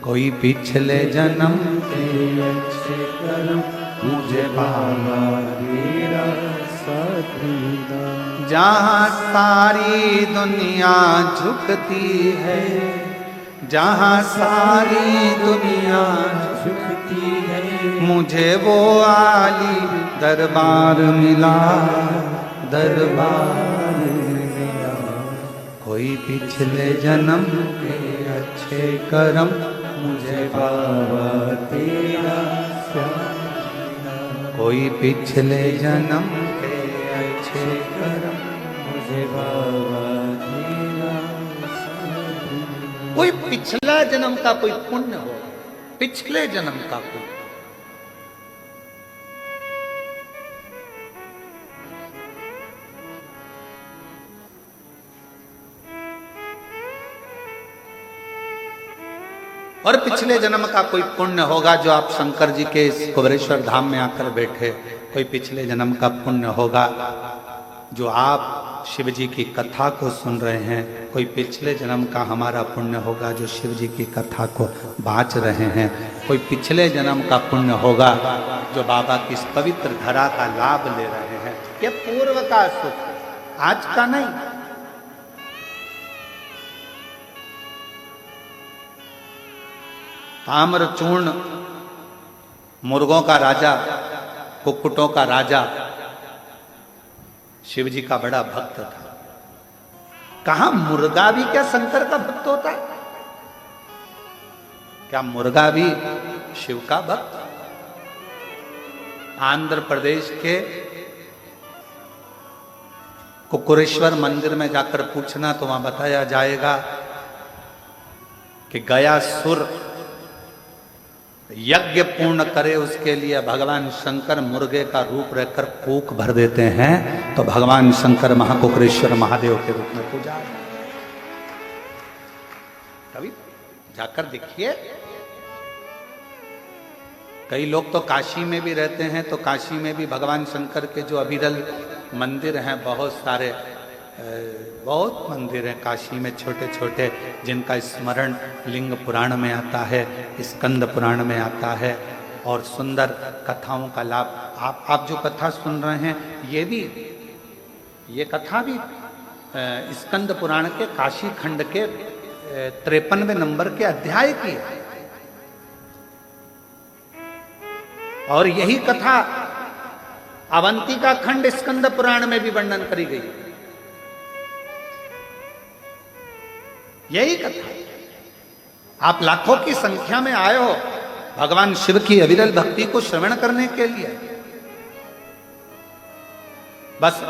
कोई पिछले जन्म के अच्छे कर्म मुझे बाबा तेरा साथ देना। जहाँ सारी दुनिया झुकती है, जहाँ सारी दुनिया झुकती है, मुझे वो आली दरबार मिला, दरबार मिला। कोई पिछले जन्म के अच्छे कर्म मुझे बाबा तेरा साथ देना। कोई पिछले जन्म के अच्छे कर्म मुझे बाबा तेरा साथ देना। कोई पिछला जन्म का कोई पुण्य हो, पिछले जन्म का कोई, और पिछले जन्म का कोई पुण्य होगा जो आप शंकर जी के इस कुबेरेश्वर धाम में आकर बैठे। कोई पिछले जन्म का पुण्य होगा जो आप शिव जी की कथा को सुन रहे हैं। कोई पिछले जन्म का हमारा पुण्य होगा जो शिव जी की कथा को बाँच रहे हैं। कोई पिछले जन्म का पुण्य होगा जो बाबा की इस पवित्र धरा का लाभ ले रहे हैं। ये पूर्व का सुख, आज का नहीं। ताम्रचूर्ण मुर्गों का राजा, कुक्कुटों का राजा शिव जी का बड़ा भक्त था। कहा मुर्गा भी क्या शंकर का भक्त होता है? क्या मुर्गा भी शिव का भक्त? आंध्र प्रदेश के कुक्कुरेश्वर मंदिर में जाकर पूछना तो वहां बताया जाएगा कि गयासुर यज्ञ पूर्ण करे, उसके लिए भगवान शंकर मुर्गे का रूप रहकर कूक भर देते हैं, तो भगवान शंकर महाकुक्रेश्वर महादेव के रूप में पूजा। कभी जाकर देखिए। कई लोग तो काशी में भी रहते हैं, तो काशी में भी भगवान शंकर के जो अविरल मंदिर हैं, बहुत सारे बहुत मंदिर हैं काशी में छोटे छोटे, जिनका स्मरण लिंग पुराण में आता है, स्कंद पुराण में आता है, और सुंदर कथाओं का लाभ। आप जो कथा सुन रहे हैं, ये कथा भी स्कंद पुराण के काशी खंड के 53वें नंबर के अध्याय की है। और यही कथा अवंतिका खंड स्कंद पुराण में भी वर्णन करी गई। यही कथा। आप लाखों की संख्या में आए हो भगवान शिव की अविरल भक्ति को श्रवण करने के लिए। बस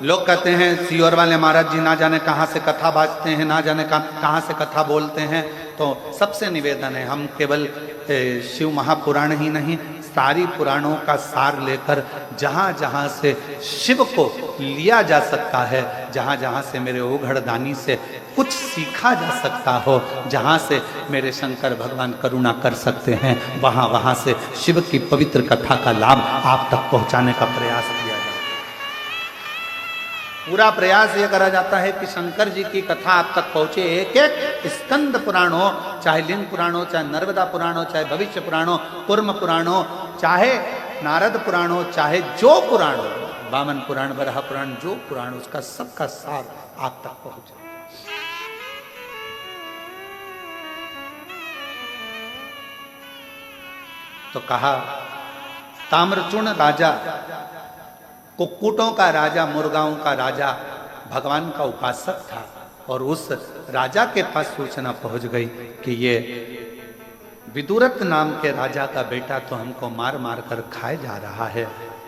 लोग कहते हैं सीहोर वाले महाराज जी ना जाने कहां से कथा बाजते हैं, ना जाने कहां से कथा बोलते हैं। तो सबसे निवेदन है, हम केवल शिव महापुराण ही नहीं, सारी पुराणों का सार लेकर जहाँ जहाँ से शिव को लिया जा सकता है, जहाँ जहाँ से मेरे ओघड़दानी से कुछ सीखा जा सकता हो, जहाँ से मेरे शंकर भगवान करुणा कर सकते हैं, वहाँ वहाँ से शिव की पवित्र कथा का लाभ आप तक पहुँचाने का प्रयास किया जाए। पूरा प्रयास ये करा जाता है कि शंकर जी की कथा आप तक पहुंचे। एक एक स्कंद पुराण हो, चाहे लिंग पुराण हो, चाहे नर्मदा पुराण हो, चाहे भविष्य पुराण हो, कूर्म पुराण हो, चाहे नारद पुराण हो, चाहे जो पुराण हो, वामन पुराण, वराह पुराण, जो पुराण, उसका सबका सार आप तक पहुंचे। तो कहा ताम्रचूर्ण राजा, कुक्कुटों का राजा, मुर्गाओं का राजा, भगवान का उपासक था, और उस राजा के पास सूचना पहुंच गई कि ये विदुरथ नाम के राजा का बेटा तो हमको मार मार कर खाए जा रहा है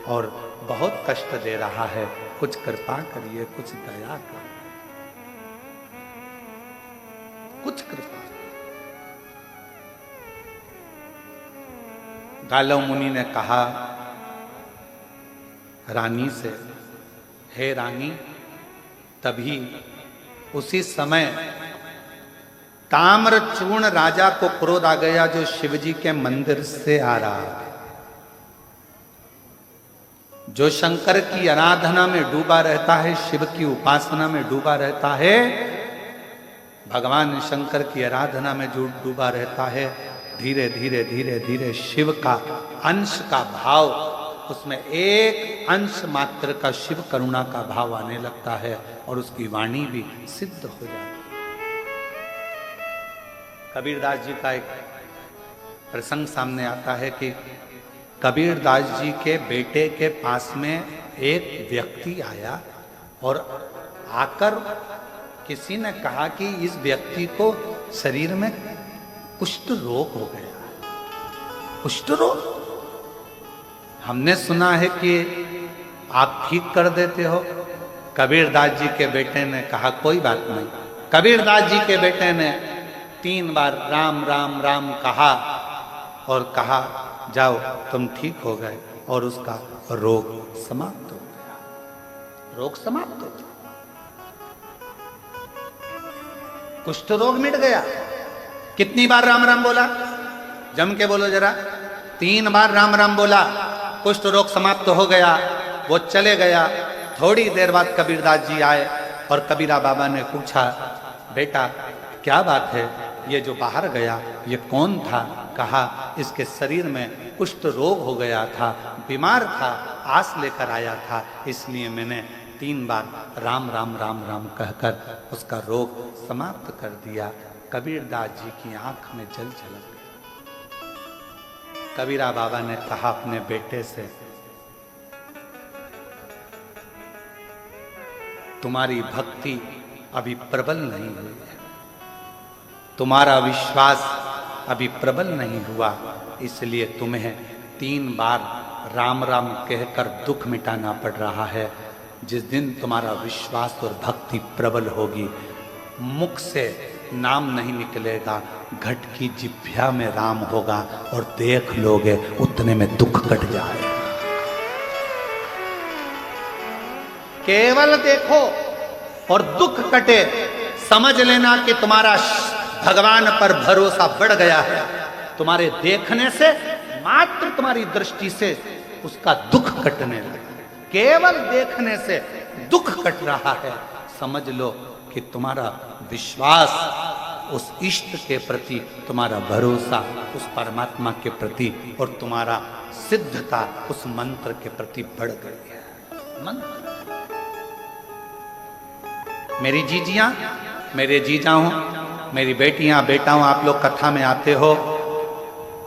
और बहुत कष्ट दे रहा है, कुछ कृपा करिए, कुछ दया करिए, कुछ कृपा। गालव मुनि ने कहा रानी से, हे रानी, तभी उसी समय ताम्रचूर्ण राजा को क्रोध आ गया जो शिवजी के मंदिर से आ रहा है, जो शंकर की आराधना में डूबा रहता है, शिव की उपासना में डूबा रहता है, भगवान शंकर की आराधना में जो डूबा रहता है, धीरे धीरे धीरे धीरे शिव का अंश का भाव, उसमें एक अंश मात्र का शिव करुणा का भाव आने लगता है और उसकी वाणी भी सिद्ध हो जाती है। कबीरदास जी का एक प्रसंग सामने आता है कि कबीरदास जी के बेटे के पास में एक व्यक्ति आया और आकर किसी ने कहा कि इस व्यक्ति को शरीर में कुष्ठ रोग हो गया। कुष्ठ रोग? हमने सुना है कि आप ठीक कर देते हो। कबीरदास जी के बेटे ने कहा कोई बात नहीं। कबीरदास जी के बेटे ने 3 बार राम राम राम कहा और कहा जाओ तुम ठीक हो गए और उसका रोग समाप्त हो गया। रोग समाप्त हो गया, कुष्ठ रोग मिट गया। कितनी बार राम राम बोला? जम के बोलो जरा। 3 बार राम राम बोला, कुष्ठ रोग समाप्त हो गया। वो चले गया। थोड़ी देर बाद कबीरदास जी आए और कबीरा बाबा ने पूछा बेटा क्या बात है, ये जो बाहर गया ये कौन था? कहा इसके शरीर में कुष्ठ रोग हो गया था, बीमार था, आस लेकर आया था, इसलिए मैंने 3 बार राम राम राम राम कहकर उसका रोग समाप्त कर दिया। कबीरदास जी की आंख में जल झलक गया। कबीरा बाबा ने कहा अपने बेटे से, तुम्हारी भक्ति अभी प्रबल नहीं हुई है, तुम्हारा विश्वास अभी प्रबल नहीं हुआ, इसलिए तुम्हें 3 बार राम राम कहकर दुख मिटाना पड़ रहा है। जिस दिन तुम्हारा विश्वास और भक्ति प्रबल होगी, मुख से नाम नहीं निकलेगा, घट की जिभ्या में राम होगा और देख लोगे उतने में दुख कट जाएगा। केवल देखो और दुख कटे, समझ लेना कि तुम्हारा भगवान पर भरोसा बढ़ गया है। तुम्हारे देखने से, मात्र तुम्हारी दृष्टि से उसका दुख कटने लगा। केवल देखने से दुख कट रहा है, समझ लो कि तुम्हारा विश्वास उस इष्ट के प्रति, तुम्हारा भरोसा उस परमात्मा के प्रति और तुम्हारा सिद्धता उस मंत्र के प्रति बढ़ गई है। मंत्र। मेरी जीजियां, मेरे जीजा हूं, मेरी बेटियां बेटाओं, आप लोग कथा में आते हो,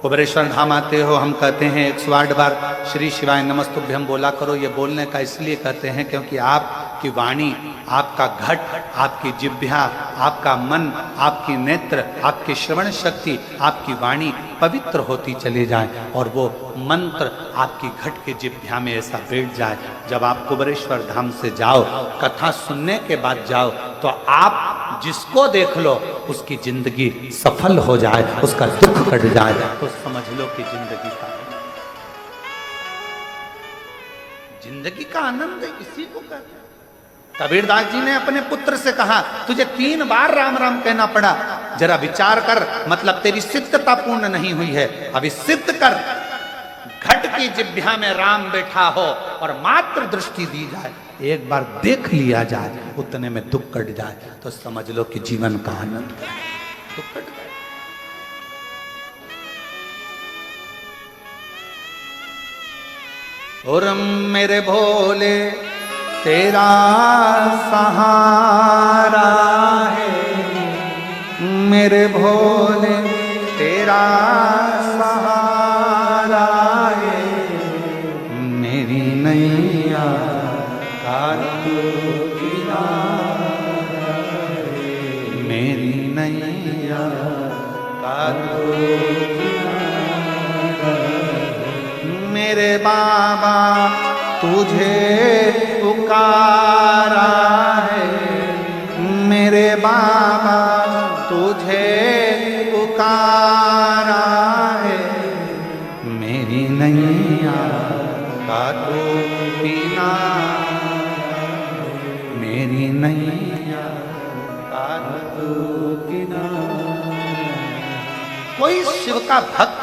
कुबेरेश्वर धाम आते हो, हम कहते हैं 108 बार श्री शिवाय नमस्तुभ्यम बोला करो। ये बोलने का इसलिए कहते हैं क्योंकि आपकी वाणी, आपका घट, आपकी जिह्वा, आपका मन, आपकी नेत्र, आपकी श्रवण शक्ति, आपकी वाणी पवित्र होती चली जाए और वो मंत्र आपकी घट के जिह्वा में ऐसा बैठ जाए। जब आप कुबेरेश्वर धाम से जाओ, कथा सुनने के बाद जाओ, तो आप जिसको देख लो उसकी जिंदगी सफल हो जाए, उसका दुख कट जाए, तो समझ लो कि जिंदगी का आनंद इसी को कहते हैं। कबीरदास जी ने अपने पुत्र से कहा तुझे 3 बार राम राम कहना पड़ा, जरा विचार कर, मतलब तेरी सिद्धता पूर्ण नहीं हुई है, अभी सिद्ध कर। घट की जिह्वा में राम बैठा हो और मात्र दृष्टि दी जाए, एक बार देख लिया जाए, उतने में दुख कट जाए, तो समझ लो कि जीवन का आनंद दुख कट जाए। और मेरे भोले तेरा सहारा है, मेरे भोले तेरा सहारा है, मेरी नैया का तू किनारा है, मेरी नैया का तू बाबा तुझे पुकारा है, मेरे बाबा तुझे पुकारा है, मेरी नैया का तू किनारा, मेरी नैया का तू किनारा। कोई शिव का भक्त,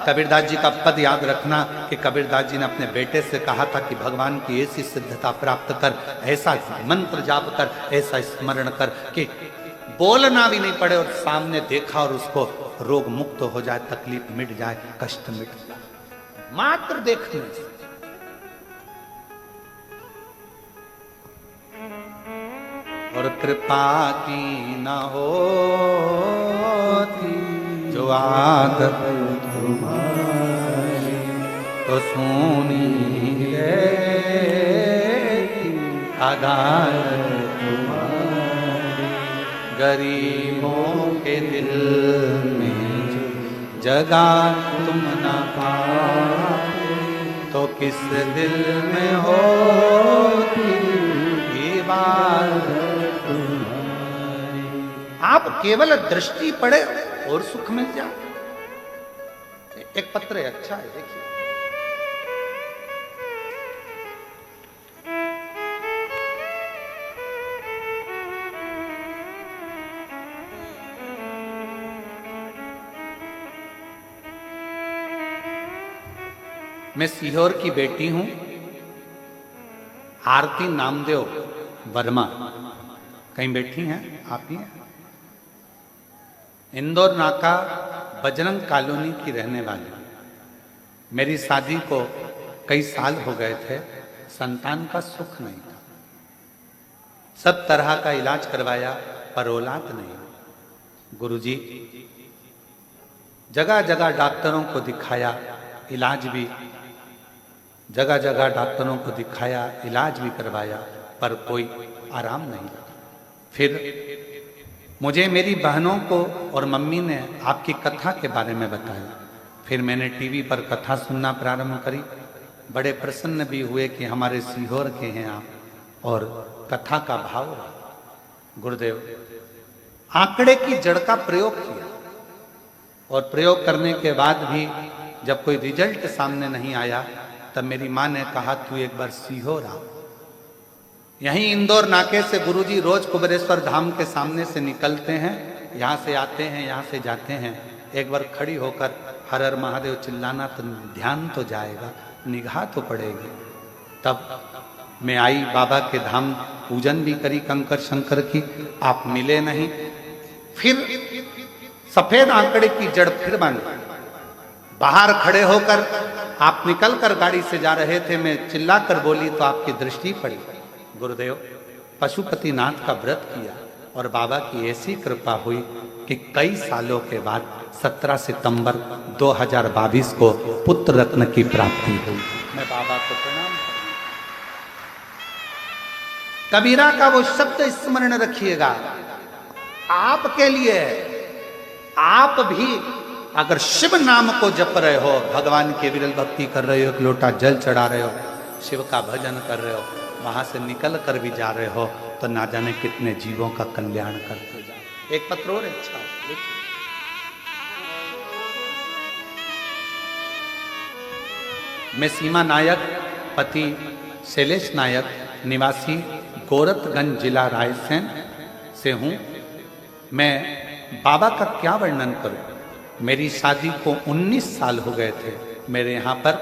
कबीरदास जी का पद याद रखना कि कबीरदास जी ने अपने बेटे से कहा था कि भगवान की ऐसी सिद्धता प्राप्त कर, ऐसा मंत्र जाप कर, ऐसा स्मरण कर कि बोलना भी नहीं पड़े और सामने देखा और उसको रोग मुक्त हो जाए, तकलीफ मिट जाए, कष्ट मिट जाए, मात्र देखने से। और कृपा की न होती जो आदत तुम्हारी, तो सुनी अदालत तुम्हारी, गरीबों के दिल में जगह तुम न पाते, तो किस दिल में होती इबादत तुम्हारी। आप केवल दृष्टि पड़े और सुख मिल जाए। एक पत्र है, अच्छा है, देखिए। मैं सीहोर की बेटी हूं, आरती नामदेव वर्मा। कहीं बैठी हैं आप ही हैं? इंदौर नाका बजरंग कॉलोनी की रहने वाली। मेरी शादी को कई साल हो गए थे, संतान का सुख नहीं था, सब तरह का इलाज करवाया पर औलाद नहीं। गुरुजी जगह जगह डॉक्टरों को दिखाया, इलाज भी जगह जगह डॉक्टरों को दिखाया, इलाज भी करवाया पर कोई आराम नहीं। फिर मुझे मेरी बहनों को और मम्मी ने आपकी कथा के बारे में बताया। फिर मैंने टीवी पर कथा सुनना प्रारंभ करी, बड़े प्रसन्न भी हुए कि हमारे सीहोर के हैं आप, और कथा का भाव। गुरुदेव आंकड़े की जड़ का प्रयोग किया और प्रयोग करने के बाद भी जब कोई रिजल्ट सामने नहीं आया तब मेरी माँ ने कहा तू एक बार सीहोर आ। यहीं इंदौर नाके से गुरुजी रोज कुबेरेश्वर धाम के सामने से निकलते हैं, यहाँ से आते हैं, यहाँ से जाते हैं। एक बार खड़ी होकर हर हर महादेव चिल्लाना तो ध्यान तो जाएगा, निगाह तो पड़ेगी। तब मैं आई, बाबा के धाम पूजन भी करी कंकर शंकर की, आप मिले नहीं। फिर सफेद आंकड़े की जड़ फिर बन, बाहर खड़े होकर आप निकलकर गाड़ी से जा रहे थे, मैं चिल्लाकर बोली तो आपकी दृष्टि पड़ी। गुरुदेव पशुपतिनाथ का व्रत किया और बाबा की ऐसी कृपा हुई कि कई सालों के बाद 17 सितंबर 2022 को पुत्र रत्न की प्राप्ति हुई। मैं बाबा को प्रणाम करूं। कबीरा का वो शब्द स्मरण रखिएगा, आपके लिए। आप भी अगर शिव नाम को जप रहे हो, भगवान की विरल भक्ति कर रहे हो, एक लोटा जल चढ़ा रहे हो, शिव का भजन कर रहे हो, वहां से निकल कर भी जा रहे हो, तो ना जाने कितने जीवों का कल्याण करते जाओ। एक पत्र और अच्छा देखिए। मैं सीमा नायक, पति शैलेश नायक, निवासी गोरखगंज जिला रायसेन से हूं। मैं बाबा का क्या वर्णन करूं। मेरी शादी को 19 साल हो गए थे। मेरे यहाँ पर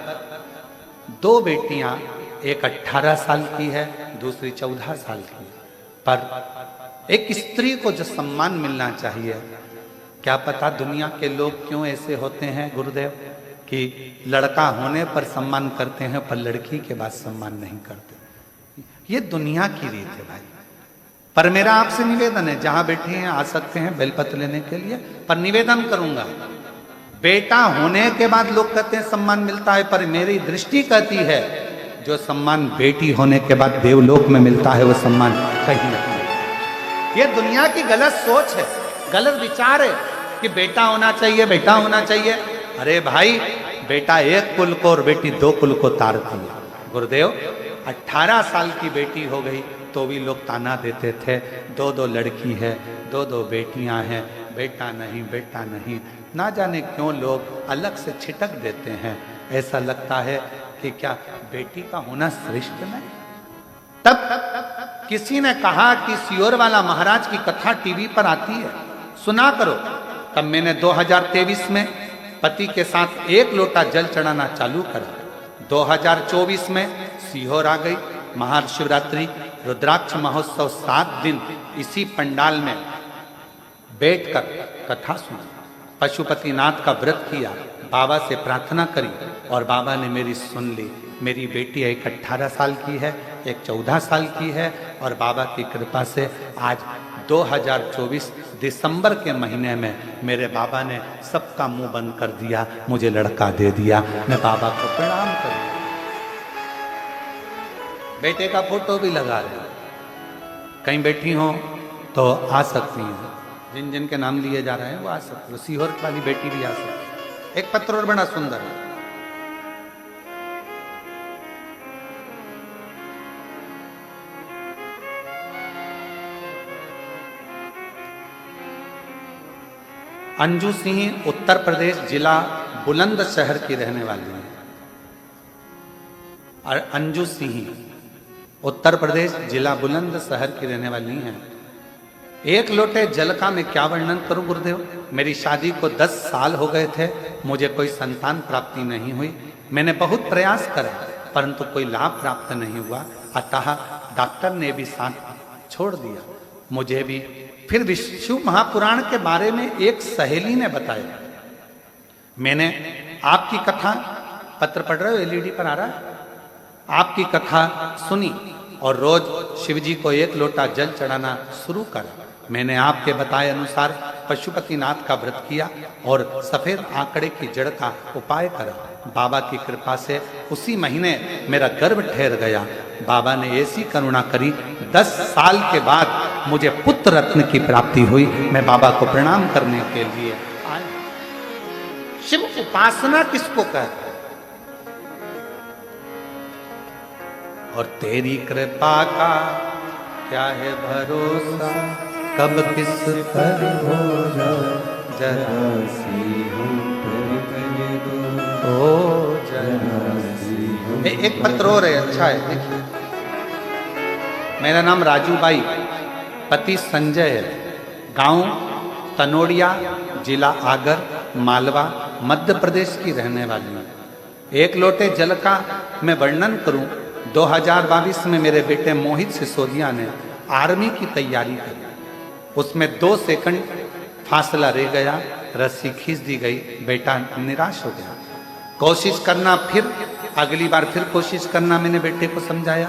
2 बेटियां, एक 18 साल की है, दूसरी 14 साल की। पर एक स्त्री को जो सम्मान मिलना चाहिए, क्या पता दुनिया के लोग क्यों ऐसे होते हैं गुरुदेव कि लड़का होने पर सम्मान करते हैं पर लड़की के बाद सम्मान नहीं करते। ये दुनिया की रीत है भाई। पर मेरा आपसे निवेदन है, जहां बैठे हैं आ सकते हैं बेलपत्र लेने के लिए, पर निवेदन करूंगा, बेटा होने के बाद लोग कहते हैं सम्मान मिलता है, पर मेरी दृष्टि कहती है जो सम्मान बेटी होने के बाद देवलोक में मिलता है वो सम्मान कहीं नहीं। ये दुनिया की गलत सोच है, गलत विचार है कि बेटा होना चाहिए, बेटा होना चाहिए। अरे भाई बेटा एक कुल को और बेटी दो कुल को तारती है। गुरुदेव 18 साल की बेटी हो गई तो भी लोग ताना देते थे, दो दो लड़की है, दो दो बेटियां हैं, बेटा नहीं बेटा नहीं। ना जाने क्यों लोग अलग से छिटक देते हैं। ऐसा लगता है कि क्या बेटी का होना श्रेष्ठ नहीं। तब किसी ने कहा कि सियोर वाला महाराज की कथा टीवी पर आती है, सुना करो। तब मैंने 2023 में पति के साथ 1 लोटा जल चढ़ाना चालू करा। 2024 में सीहोर आ गई, महाशिवरात्रि रुद्राक्ष महोत्सव 7 दिन इसी पंडाल में बैठकर कथा सुनी, पशुपतिनाथ का व्रत किया, बाबा से प्रार्थना करी और बाबा ने मेरी सुन ली। मेरी बेटी एक 18 साल की है, एक 14 साल की है और बाबा की कृपा से आज 2024 दिसंबर के महीने में मेरे बाबा ने सबका मुंह बंद कर दिया, मुझे लड़का दे दिया। मैं बाबा को प्रणाम कर दिया। बेटे का फोटो भी लगा रहे, कहीं बैठी हो तो आ सकती हैं, जिन जिन के नाम लिए जा रहे हैं वो आ सकते हो। सीहोर वाली बेटी भी आ सकती है। एक पत्र और बड़ा सुंदर है। अंजू सिंह उत्तर प्रदेश जिला बुलंदशहर की रहने वाली है। और अंजू सिंह उत्तर प्रदेश जिला बुलंदशहर की रहने वाली हैं। 1 लोटे जल का मैं क्या वर्णन करूं गुरुदेव। मेरी शादी को 10 साल हो गए थे, मुझे कोई संतान प्राप्ति नहीं हुई। मैंने बहुत प्रयास करा परंतु कोई लाभ प्राप्त नहीं हुआ, अतः डॉक्टर ने भी साथ छोड़ दिया। मुझे भी फिर विष्णु महापुराण के बारे में एक सहेली ने बताया। मैंने आपकी कथा, पत्र पढ़ रहे हो, एलईडी पर आ रहा है, आपकी कथा सुनी और रोज शिव जी को 1 लोटा जल चढ़ाना शुरू करा। मैंने आपके बताए अनुसार पशुपतिनाथ का व्रत किया और सफेद आंकड़े की जड़ का उपाय करा। बाबा की कृपा से उसी महीने मेरा गर्भ ठहर गया। बाबा ने ऐसी करुणा करी, 10 साल के बाद मुझे पुत्र रत्न की प्राप्ति हुई। मैं बाबा को प्रणाम करने के लिए आया। शिव उपासना किसको कहते हैं? और तेरी कृपा का क्या है भरोसा, कब किस पर हो एक पत्र और है, अच्छा है, देखिए। मेरा नाम राजू बाई, पति संजय है, गांव तनोड़िया, जिला आगर, मालवा, मध्य प्रदेश की रहने वाली हूँ। 1 लोटे जल का मैं वर्णन करूं। 2022 में मेरे बेटे मोहित सिसोदिया ने आर्मी की तैयारी करी। उसमें 2 सेकंड फासला रह गया, रस्सी खींच दी गई, बेटा निराश हो गया। कोशिश करना, फिर अगली बार फिर कोशिश करना, मैंने बेटे को समझाया।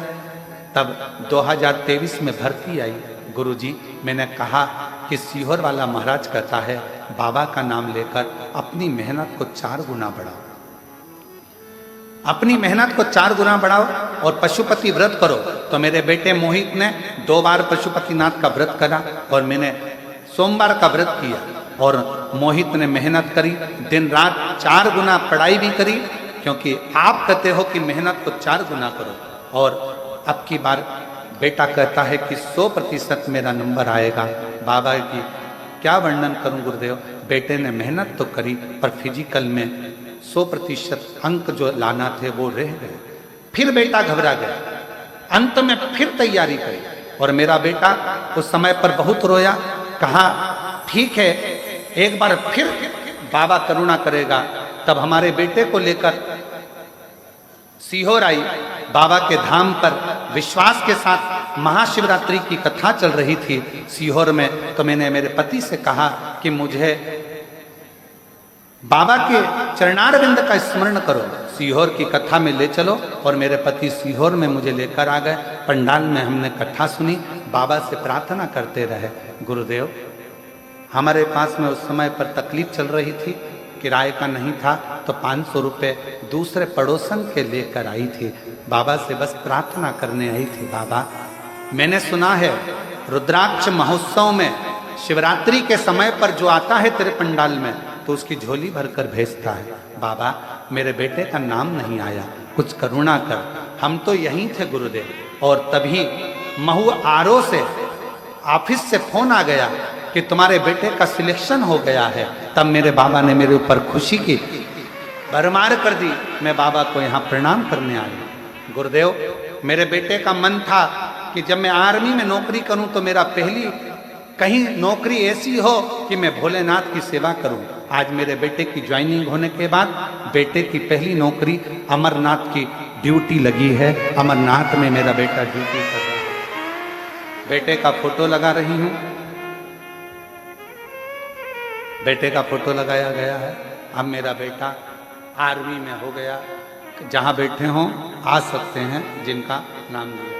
तब 2023 में भर्ती आई। गुरुजी, मैंने कहा कि सीहोर वाला महाराज कहता है बाबा का नाम लेकर अपनी मेहनत को 4 गुना बढ़ाओ, अपनी मेहनत को 4 गुना बढ़ाओ और पशुपति व्रत करो। तो मेरे बेटे मोहित ने 2 बार पशुपतिनाथ का व्रत करा और मैंने सोमवार का व्रत किया। और मोहित ने मेहनत करी, दिन रात 4 गुना पढ़ाई भी करी, क्योंकि आप कहते हो कि मेहनत को 4 गुना करो। और अब की बार बेटा कहता है कि 100% मेरा नंबर आएगा। बाबा की क्या वर्णन करूं गुरुदेव। बेटे ने मेहनत तो करी पर फिजिकल में 100% अंक जो लाना थे वो रह गए। फिर बेटा घबरा गया, अंत में फिर तैयारी करी और मेरा बेटा उस समय पर बहुत रोया। कहा ठीक है, एक बार फिर बाबा करुणा करेगा। तब हमारे बेटे को लेकर सीहोर आई। बाबा के धाम पर विश्वास के साथ महाशिवरात्रि की कथा चल रही थी सीहोर में। तो मैंने मेरे पति से कहा कि मुझे बाबा के चरणारविंद का स्मरण करो, सीहोर की कथा में ले चलो। और मेरे पति सीहोर में मुझे लेकर आ गए। पंडाल में हमने कथा सुनी, बाबा से प्रार्थना करते रहे। गुरुदेव, हमारे पास में उस समय पर तकलीफ चल रही थी, किराए का नहीं था, तो 500 रुपये दूसरे पड़ोसन के लेकर आई थी। बाबा से बस प्रार्थना करने आई थी। बाबा, मैंने सुना है रुद्राक्ष महोत्सव में शिवरात्रि के समय पर जो आता है तेरे पंडाल में तो उसकी झोली भरकर भेजता है। बाबा, मेरे बेटे का नाम नहीं आया, कुछ करुणा कर। हम तो यहीं थे गुरुदेव, और तभी महू आरओ से ऑफिस से फोन आ गया कि तुम्हारे बेटे का सिलेक्शन हो गया है। तब मेरे बाबा ने मेरे ऊपर खुशी की भरमार कर दी। मैं बाबा को यहाँ प्रणाम करने आया। गुरुदेव, मेरे बेटे का मन था कि जब मैं आर्मी में नौकरी करूं तो मेरा पहली कहीं नौकरी ऐसी हो कि मैं भोलेनाथ की सेवा करूं। आज मेरे बेटे की ज्वाइनिंग होने के बाद बेटे की पहली नौकरी अमरनाथ की ड्यूटी लगी है। अमरनाथ में मेरा बेटा ड्यूटी कर रहा है। बेटे का फोटो लगा रही हूं, बेटे का फोटो लगाया गया है। अब मेरा बेटा आर्मी में हो गया। जहां बैठे हों आ सकते हैं जिनका नाम लिया।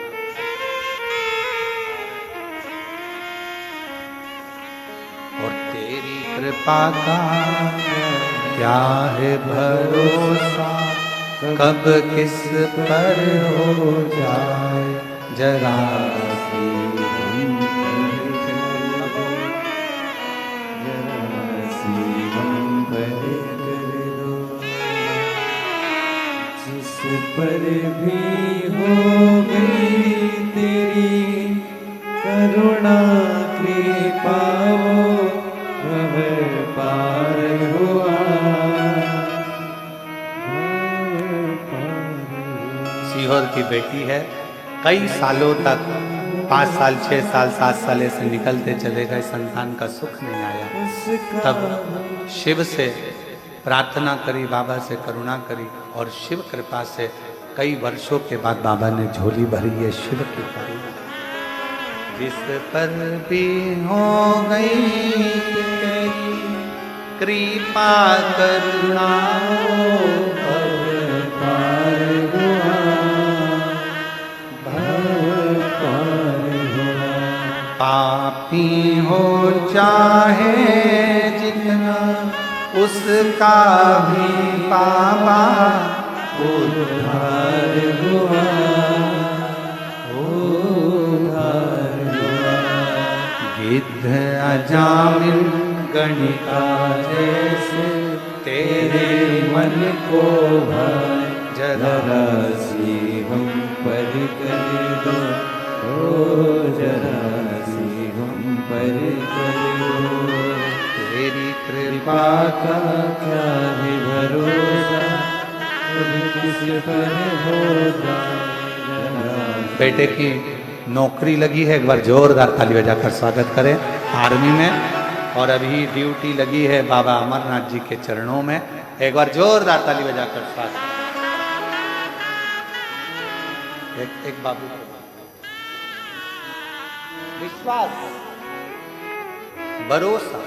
और तेरी कृपा का क्या है भरोसा, कब किस पर हो जाए जरा सी हम पर कर दो। जिस पर भी हो गई तेरी करुणा कृपा, भव पार हुआ। सीहोर की बेटी है। कई सालों तक 5 साल 6 साल 7 साल ऐसे निकलते चले गए, संतान का सुख नहीं आया। तब शिव से प्रार्थना करी, बाबा से करुणा करी, और शिव कृपा से कई वर्षों के बाद बाबा ने झोली भरी। है शिव की कृपा। जिस पर भी हो गई तेरी कृपा करुणा, पापी हो चाहे जितना उसका भी पापा उद्धार हुआ, उद्धार हुआ। गिद्ध अजामिल गणिका जैसे तेरे मन को भाए जरा सी हम पर कर दो, जरा सी हम पर कर दो। तेरी कृपा का क्या है भरोसा, किस पर हो जाए। बेटे की नौकरी लगी है। एक बार जोरदार ताली बजाकर स्वागत करें आर्मी में। और अभी ड्यूटी लगी है बाबा अमरनाथ जी के चरणों में। एक बार जोरदार ताली बजाकर स्वागत। एक बाबू विश्वास, भरोसा,